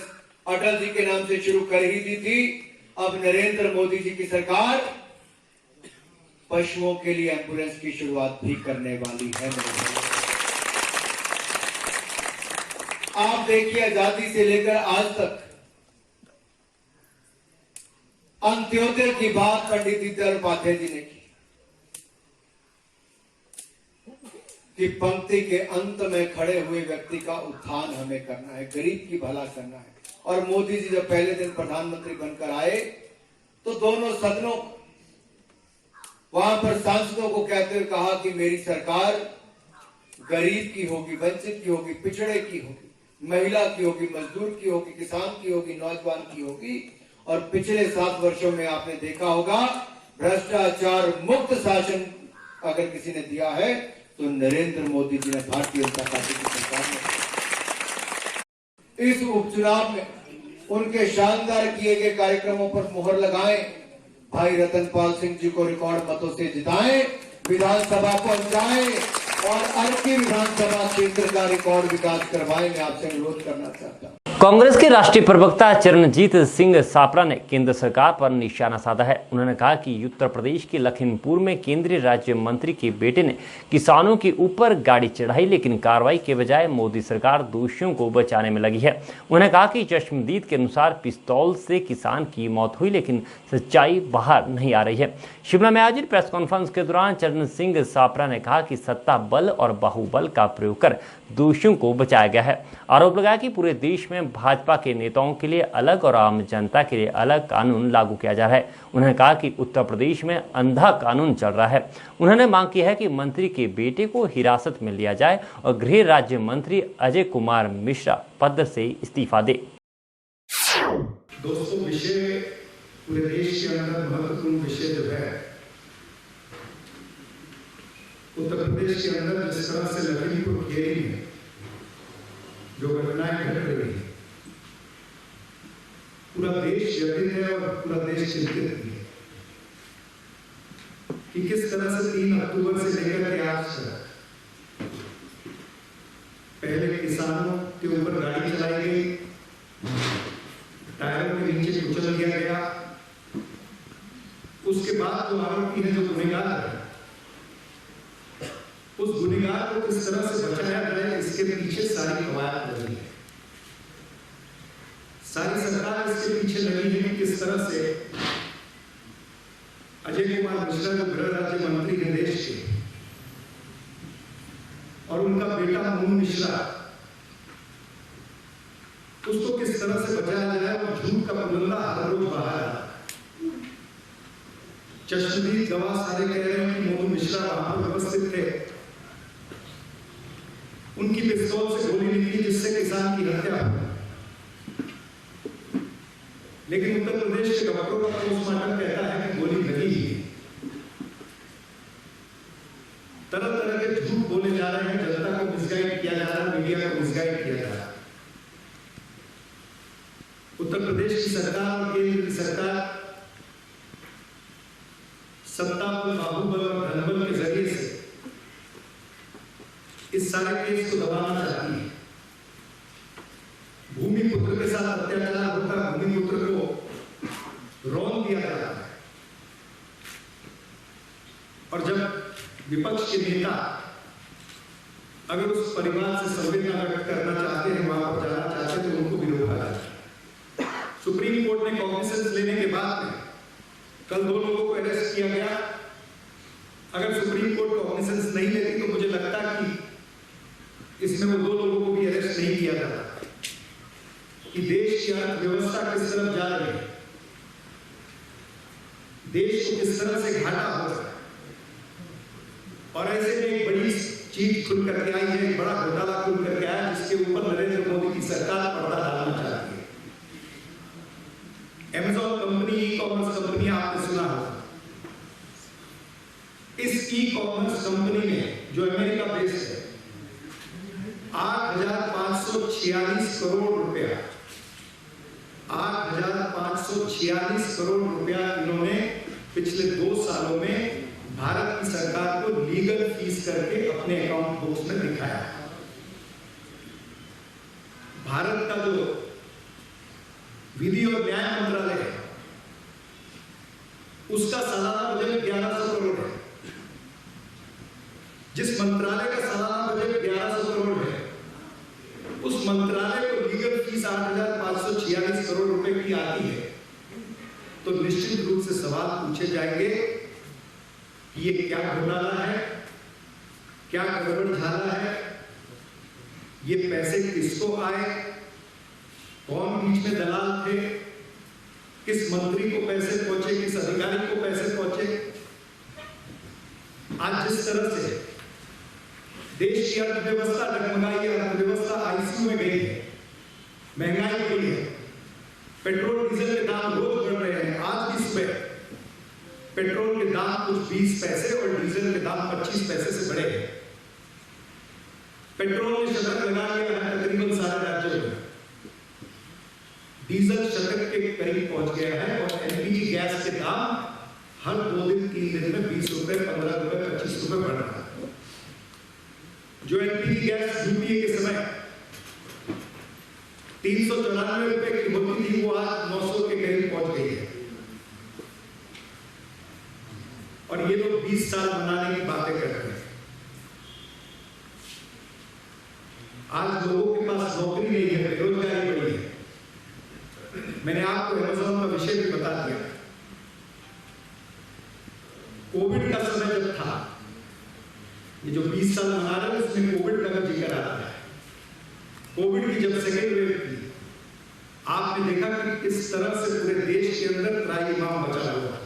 अटल जी के नाम से शुरू कर ही दी थी। अब नरेंद्र मोदी जी की सरकार पशुओं के लिए एम्बुलेंस की शुरुआत भी करने वाली है। आप देखिए, आजादी से लेकर आज तक अंत्योदय की बात पंडित दीनदयाल उपाध्याय जी ने की। कि पंक्ति के अंत में खड़े हुए व्यक्ति का उत्थान हमें करना है, गरीब की भला करना है। और मोदी जी जब पहले दिन प्रधानमंत्री बनकर आए तो दोनों सदनों वहां पर सांसदों को कहते हुए कहा कि मेरी सरकार गरीब की होगी, वंचित की होगी, पिछड़े की होगी, महिला की होगी, मजदूर की होगी, किसान की होगी, नौजवान की होगी। और पिछले 7 वर्षों में आपने देखा होगा भ्रष्टाचार मुक्त शासन अगर किसी ने दिया है तो नरेंद्र मोदी जी ने, भारतीय जनता पार्टी की सरकार ने। इस उपचुनाव में उनके शानदार किए गए कार्यक्रमों पर मुहर लगाएं, भाई रतनपाल सिंह जी को रिकॉर्ड मतों से जिताएं, विधानसभा पहुंचाएं और अर्की विधानसभा क्षेत्र का रिकॉर्ड विकास करवाएं। मैं आपसे अनुरोध करना चाहता हूं। कांग्रेस के राष्ट्रीय प्रवक्ता चरणजीत सिंह सापरा ने केंद्र सरकार पर निशाना साधा है। उन्होंने कहा कि उत्तर प्रदेश के लखीमपुर में केंद्रीय राज्य मंत्री के बेटे ने किसानों के ऊपर गाड़ी चढ़ाई, लेकिन कार्रवाई के बजाय मोदी सरकार दोषियों को बचाने में लगी है। उन्होंने कहा कि चश्मदीद के अनुसार पिस्तौल से किसान की मौत हुई, लेकिन सच्चाई बाहर नहीं आ रही है। शिमला में आयोजित प्रेस कॉन्फ्रेंस के दौरान चरण सिंह सापरा ने कहा कि सत्ता बल और बाहुबल का प्रयोग कर दोषियों को बचाया गया है। आरोप लगाया कि पूरे देश में भाजपा के नेताओं के लिए अलग और आम जनता के लिए अलग कानून लागू किया जा रहा है। उन्होंने कहा कि उत्तर प्रदेश में अंधा कानून चल रहा है। उन्होंने मांग की है कि मंत्री के बेटे को हिरासत में लिया जाए और गृह राज्य मंत्री अजय कुमार मिश्रा पद से इस्तीफा दे। दोस्तों, विषय पूरे देश के अंदर महत्वपूर्ण विषय जो है उत्तर प्रदेश के अंदर जिस तरह से लखीमपुर खेरी में जो घटनाएं घट रही है, पूरा देश व्यथित है और पूरा देश चिंतित भी है कि किस तरह से 3 अक्टूबर से लेकर के आज तक पहले किसानों के ऊपर गाड़ी चलाई गई, टायरों के नीचे कुचल दिया गया, उसके बाद जो आरोपी है, जो गुनहगार है, उस गुनहगार को किस तरह से बचाया जाए, इसके पीछे सारी कवायद लगी है। सारी सरकार इसके पीछे लगी है कि किस तरह से अजय कुमार मिश्रा जो गृह राज्य मंत्री है देश के, और उनका बेटा मोहन मिश्रा, उसको किस तरह से बचाया जाए। और झूठ का पुलंदा हर रोज बाहर आ रहा है। चश्मदीद गवाह सारे कह रहे हैं कि मोहन मिश्रा वहां पर उपस्थित थे, उनकी पिस्तौल से गोली निकली जिससे किसान की हत्या हुई। लेकिन उत्तर प्रदेश के डॉक्टरों का पोस्टमार्टम कहता है कि गोली लगी ही। तरह तरह के झूठ बोले जा रहे हैं, जनता को मिसगाइड किया जा रहा है, मीडिया को मिसगाइड किया जा रहा है। उत्तर प्रदेश की सरकार और केंद्र की सरकार सत्ता बल, बाहुबल और धनबल के जरिए से इस सारे केस को दबाना चाहती है। भूमिपुत्र के साथ अत्याचार होता है, भूमिपुत्र को रौंद दिया जाता है, और जब विपक्ष के नेता अगर उस परिवार से संवेदना व्यक्त करना चाहते हैं, वहां पर जाना चाहते हैं, तो उनको भी रोका जाता है। सुप्रीम कोर्ट ने कॉग्निसेंस लेने के बाद में कल 2 लोगों को अरेस्ट किया गया। अगर सुप्रीम कोर्ट कॉग्निसेंस नहीं लेती तो मुझे लगता कि इसमें वो 2 लोगों को भी अरेस्ट नहीं किया जाता। कि देश की अर्थव्यवस्था किस तरफ जा रही है, देश को किस तरह से घाटा हो रहा है, और ऐसे में एक बड़ी चीज खुल करके आई है, एक बड़ा घोटाला खुल करके आया, जिसके ऊपर नरेंद्र मोदी की सरकार पर्दा डालना चाहती है। Amazon company, e commerce company, आपने सुना होगा। इस ई कॉमर्स कंपनी में जो अमेरिका बेस्ड है, 8,546 करोड़ रुपया, 8,546 करोड़ रुपया इन्होंने पिछले 2 सालों में भारत की सरकार को लीगल फीस करके अपने अकाउंट बुक्स में दिखाया। भारत का जो विधि और न्याय मंत्रालय है, उसका सालाना बजट 1100 करोड़ है। जिस मंत्रालय का सालाना बजट 1100 करोड़ है, उस मंत्रालय को लीगल फीस 8,546 करोड़ रुपए की आती है, तो निश्चित रूप से सवाल पूछे जाएंगे कि ये क्या घोटाला है, क्या गड़बड़ झाला है, ये पैसे किसको आए, कौन बीच में दलाल थे, किस मंत्री को पैसे पहुंचे, किस अधिकारी को पैसे पहुंचे। आज जिस तरह से देश की अर्थव्यवस्था डगमगाई है, अर्थव्यवस्था आईसीयू में गई है, महंगाई बढ़ी है, पेट्रोल डीजल के दाम रोज बढ़ रहे हैं। आज भी सुबह पेट्रोल के दाम कुछ 20 पैसे और डीजल के दाम 25 पैसे से बढ़े हैं। पेट्रोल ने शतक लगा लिया है तकरीबन सारे राज्यों में, डीजल शतक के करीब पहुंच गया है और एलपीजी गैस के दाम हर 2 दिन 3 दिन में 20 रुपए, 15 रुपए, 25 रुपए बढ़ रहा है। जो एलपीजी गैस यूपीए के समय 394 रुपए की होती थी, वो आज 900 के करीब पहुंच गई है। और ये लोग 20 साल मनाने की बातें कर रहे हैं। आज लोगों के पास नौकरी नहीं है, बेरोजगारी बढ़ी है। मैंने आपको अमेज़न का विषय भी बता दिया। कोविड का समय जब था, ये जो 20 साल मना रहे हैं उसमें कोविड का भी जिक्र आता है। कोविड की जब सेकेंड वेव थी, आपने देखा कि किस तरह से पूरे देश के अंदर त्राहिमाम मचा हुआ था।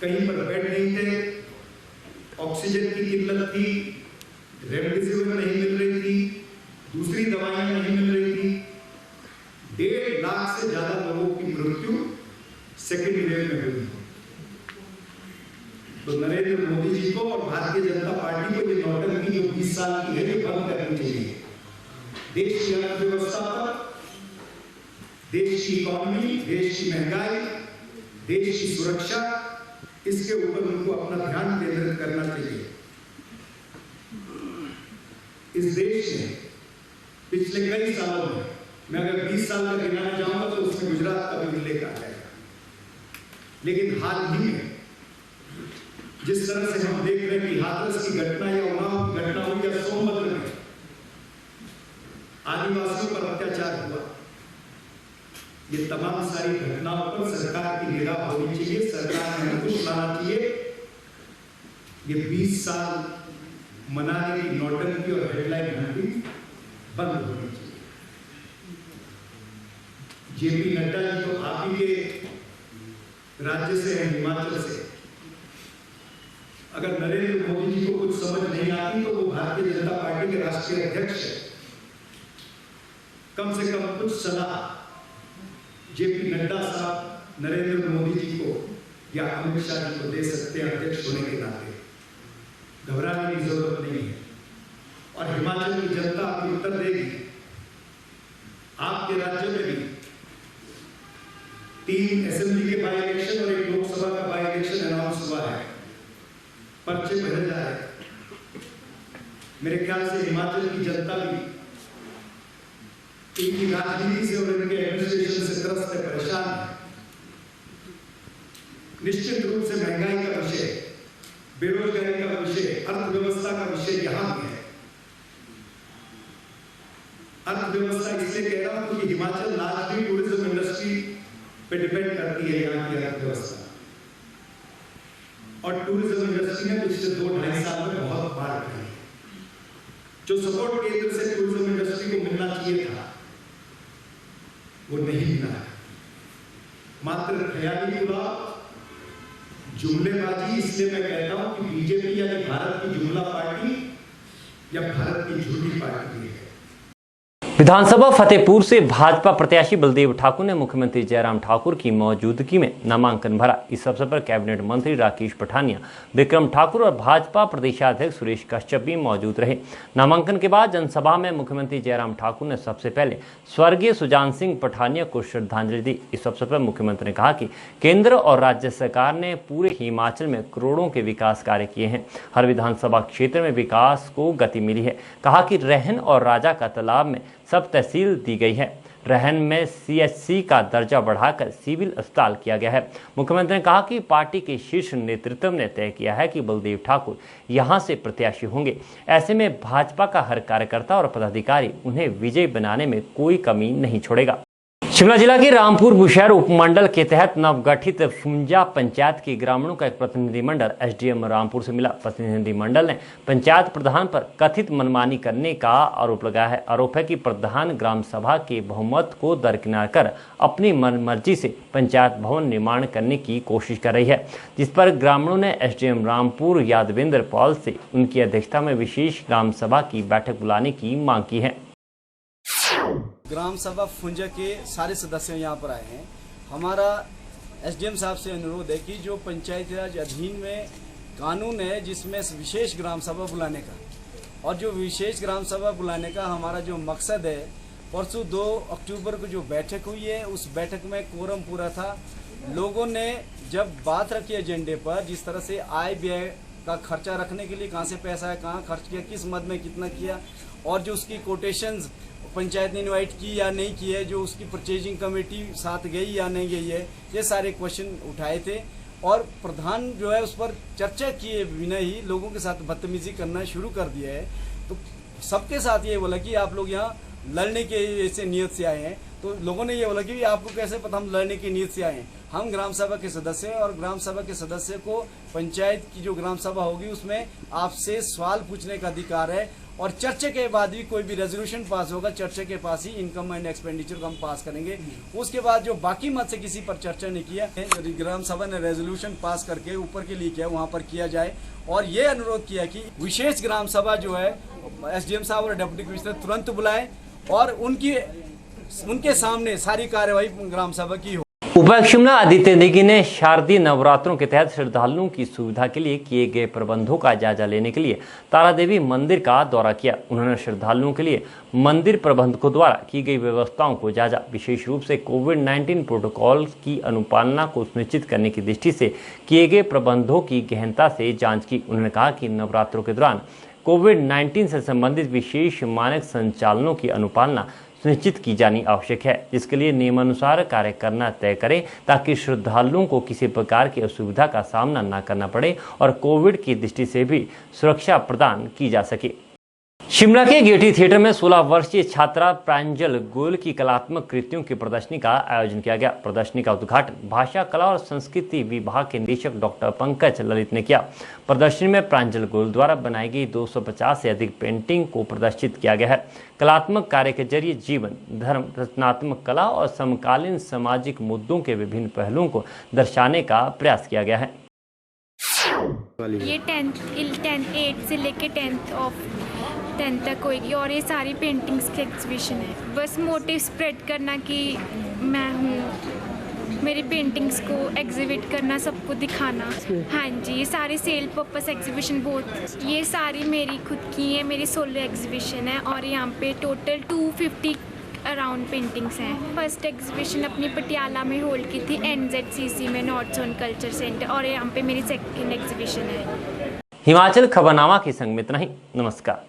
कहीं पर बेड नहीं थे, ऑक्सीजन की किल्लत थी, रेमडेसिविर नहीं मिल रही थी, दूसरी दवाइयां नहीं मिल रही थी। 1.5 लाख से ज्यादा लोगों की मृत्यु सेकेंड वेव में हुई। तो नरेंद्र मोदी जी को और भारतीय जनता पार्टी को ये नौटंकी जो 20 साल की है, ये बंद करनी चाहिए। देश की अर्थव्यवस्था पर, देश की इकोनॉमी, देश की महंगाई, देश की सुरक्षा, इसके ऊपर उनको अपना ध्यान केंद्रित करना चाहिए। इस देश ने पिछले कई सालों में, मैं अगर 20 साल का गिनाना चाहूंगा तो उसमें गुजरात का भी उल्लेख आ जाएगा। लेकिन हाल ही में जिस तरह से हम देख रहे हैं कि हाथरस की घटना या उन्नाव की घटना हुई या सोनभद्र में आदिवासियों पर अत्याचार हुआ, ये तमाम सारी घटनाओं पर सरकार की निगाह होनी चाहिए, सरकार ने अंकुश लाना चाहिए। ये 20 साल मनाने की नौटंकी और हेडलाइन घंटी बंद होनी चाहिए। जेपी नड्डा जी तो आप ही के राज्य से हैं, हिमाचल से। अगर नरेंद्र मोदी जी को कुछ समझ नहीं आती तो वो भारतीय जनता पार्टी के राष्ट्रीय अध्यक्ष है। कम से कम कुछ सलाह जेपी नड्डा साहब नरेंद्र मोदी जी को या अमित शाह जी को दे सकते हैं अध्यक्ष होने के नाते। घबराने की जरूरत नहीं है और हिमाचल की जनता आपको उत्तर देगी। आपके राज्य में भी 3 असेंबली के बाई इलेक्शन और 1 लोकसभा का बाई इलेक्शन अनाउंस हुआ है, पर्चे भरे जा रहे हैं। मेरे ख्याल से हिमाचल की जनता भी इनकी राजनीति से और इनके एडमिनिस्ट्रेशन से त्रस्त है, परेशान है। निश्चित रूप से महंगाई का विषय, बेरोजगारी का विषय, अर्थव्यवस्था का विषय यहां भी है। अर्थव्यवस्था इसलिए कह रहा हूं क्योंकि हिमाचल लार्जली टूरिज्म इंडस्ट्री पे डिपेंड करती है यहाँ की अर्थव्यवस्था। और टूरिज्म इंडस्ट्री ने पिछले 2-2.5 साल में बहुत मार खाई। जो सपोर्ट केंद्र से टूरिज्म इंडस्ट्री को मिलना चाहिए था वो नहीं मिला है। मात्र ख्याली उड़ाव, जुमलेबाजी। इसलिए मैं कहता हूं कि बीजेपी यानी भारत की जुमला पार्टी या भारत की झूठी पार्टी है। विधानसभा फतेहपुर से भाजपा प्रत्याशी बलदेव ठाकुर ने मुख्यमंत्री जयराम ठाकुर की मौजूदगी में नामांकन भरा। इस अवसर पर कैबिनेट मंत्री राकेश पठानिया, विक्रम ठाकुर और भाजपा प्रदेशाध्यक्ष सुरेश कश्यप भी मौजूद रहे। नामांकन के बाद जनसभा में मुख्यमंत्री जयराम ठाकुर ने सबसे पहले स्वर्गीय सुजान सिंह पठानिया को श्रद्धांजलि दी। इस अवसर पर मुख्यमंत्री ने कहा कि केंद्र और राज्य सरकार ने पूरे हिमाचल में करोड़ों के विकास कार्य किए हैं। हर विधानसभा क्षेत्र में विकास को गति मिली है। कहा कि रहन और राजा का तालाब में सब तहसील दी गई है। रहन में सीएचसी का दर्जा बढ़ाकर सिविल अस्पताल किया गया है। मुख्यमंत्री ने कहा कि पार्टी के शीर्ष नेतृत्व ने तय किया है कि बलदेव ठाकुर यहां से प्रत्याशी होंगे। ऐसे में भाजपा का हर कार्यकर्ता और पदाधिकारी उन्हें विजयी बनाने में कोई कमी नहीं छोड़ेगा। शिमला जिला के रामपुर बुशहर उपमंडल के तहत नवगठित फुंजा पंचायत के ग्रामीणों का एक प्रतिनिधिमंडल एसडीएम रामपुर से मिला। प्रतिनिधिमंडल ने पंचायत प्रधान पर कथित मनमानी करने का आरोप लगाया है। आरोप है कि प्रधान ग्राम सभा के बहुमत को दरकिनार कर अपनी मनमर्जी से पंचायत भवन निर्माण करने की कोशिश कर रही है, जिस पर ग्रामीणों ने एसडीएम रामपुर यादवेंद्र पॉल से उनकी अध्यक्षता में विशेष ग्राम सभा की बैठक बुलाने की मांग की है। ग्राम सभा फुंजा के सारे सदस्य यहाँ पर आए हैं। हमारा एसडीएम साहब से अनुरोध है कि जो पंचायती राज अधीन में कानून है जिसमें विशेष ग्राम सभा बुलाने का, और जो विशेष ग्राम सभा बुलाने का हमारा जो मकसद है, परसों 2 अक्टूबर को जो बैठक हुई है उस बैठक में कोरम पूरा था। लोगों ने जब बात रखी एजेंडे पर, जिस तरह से आय व्यय का खर्चा रखने के लिए कहाँ से पैसा है, कहाँ खर्च किया, किस मद में कितना किया, और जो उसकी कोटेशंस पंचायत ने इनवाइट की या नहीं की है, जो उसकी परचेजिंग कमेटी साथ गई या नहीं गई है, ये सारे क्वेश्चन उठाए थे। और प्रधान जो है उस पर चर्चा किए बिना ही लोगों के साथ बदतमीजी करना शुरू कर दिया है। तो सबके साथ ये बोला कि आप लोग यहाँ लड़ने के ऐसे नियत से आए हैं। तो लोगों ने ये बोला कि आपको कैसे पता हम लड़ने की नियत से आए हैं। हम ग्राम सभा के सदस्य हैं और ग्राम सभा के सदस्य को पंचायत की जो ग्राम सभा होगी उसमें आपसे सवाल पूछने का अधिकार है, और चर्चा के बाद भी कोई भी रेजोल्यूशन पास होगा, चर्चा के पास ही इनकम एंड एक्सपेंडिचर को हम पास करेंगे। उसके बाद जो बाकी मत से किसी पर चर्चा नहीं किया, ग्राम सभा ने रेजोल्यूशन पास करके ऊपर के लिए किया, वहाँ पर किया जाए। और ये अनुरोध किया कि विशेष ग्राम सभा जो है एसडीएम साहब और डिप्टी कमिश्नर तुरंत बुलाएं और उनके सामने सारी कार्यवाही ग्राम सभा की हो। उपायुक्त शिमला आदित्य नेगी ने शारदीय नवरात्रों के तहत श्रद्धालुओं की सुविधा के लिए किए गए प्रबंधों का जायजा लेने के लिए तारा देवी मंदिर का दौरा किया। उन्होंने श्रद्धालुओं के लिए मंदिर प्रबंधकों द्वारा की गई व्यवस्थाओं को जायजा, विशेष रूप से कोविड-19 प्रोटोकॉल की अनुपालना को सुनिश्चित करने की दृष्टि से किए गए प्रबंधों की गहनता से जाँच की। उन्होंने कहा कि नवरात्रों के दौरान कोविड-19 से संबंधित विशेष मानक संचालनों की अनुपालना सुनिश्चित की जानी आवश्यक है, जिसके लिए नियमानुसार कार्य करना तय करें ताकि श्रद्धालुओं को किसी प्रकार की असुविधा का सामना न करना पड़े और कोविड की दृष्टि से भी सुरक्षा प्रदान की जा सके। शिमला के गेयटी थिएटर में 16 वर्षीय छात्रा प्रांजल गोयल की कलात्मक कृतियों की प्रदर्शनी का आयोजन किया गया। प्रदर्शनी का उद्घाटन भाषा, कला और संस्कृति विभाग के निदेशक डॉक्टर पंकज ललित ने किया। प्रदर्शनी में प्रांजल गोयल द्वारा बनाई गई 250 से अधिक पेंटिंग को प्रदर्शित किया गया है। कलात्मक कार्य के जरिए जीवन, धर्म, रचनात्मक कला और समकालीन सामाजिक मुद्दों के विभिन्न पहलुओं को दर्शाने का प्रयास किया गया है। ये 8 से लेके 10 तक होगी और ये सारी पेंटिंग्स की एग्जीबिशन है। बस मोटिव स्प्रेड करना कि मैं हूँ, मेरी पेंटिंग्स को एग्जिबिट करना, सबको दिखाना। हाँ जी, ये सारी सेल पर्पस एग्जीबिशन बहुत, ये सारी मेरी खुद की है, मेरी सोलो एग्जीबिशन है और यहाँ पे टोटल 250 अराउंड पेंटिंग्स हैं। फर्स्ट एग्जीबिशन अपनी पटियाला में होल्ड की थी NZCC में, नॉर्थ जोन कल्चर सेंटर, और यहाँ पे मेरी सेकंड एग्जीबिशन है। हिमाचल खबरनामा के संग में इतना ही। नमस्कार।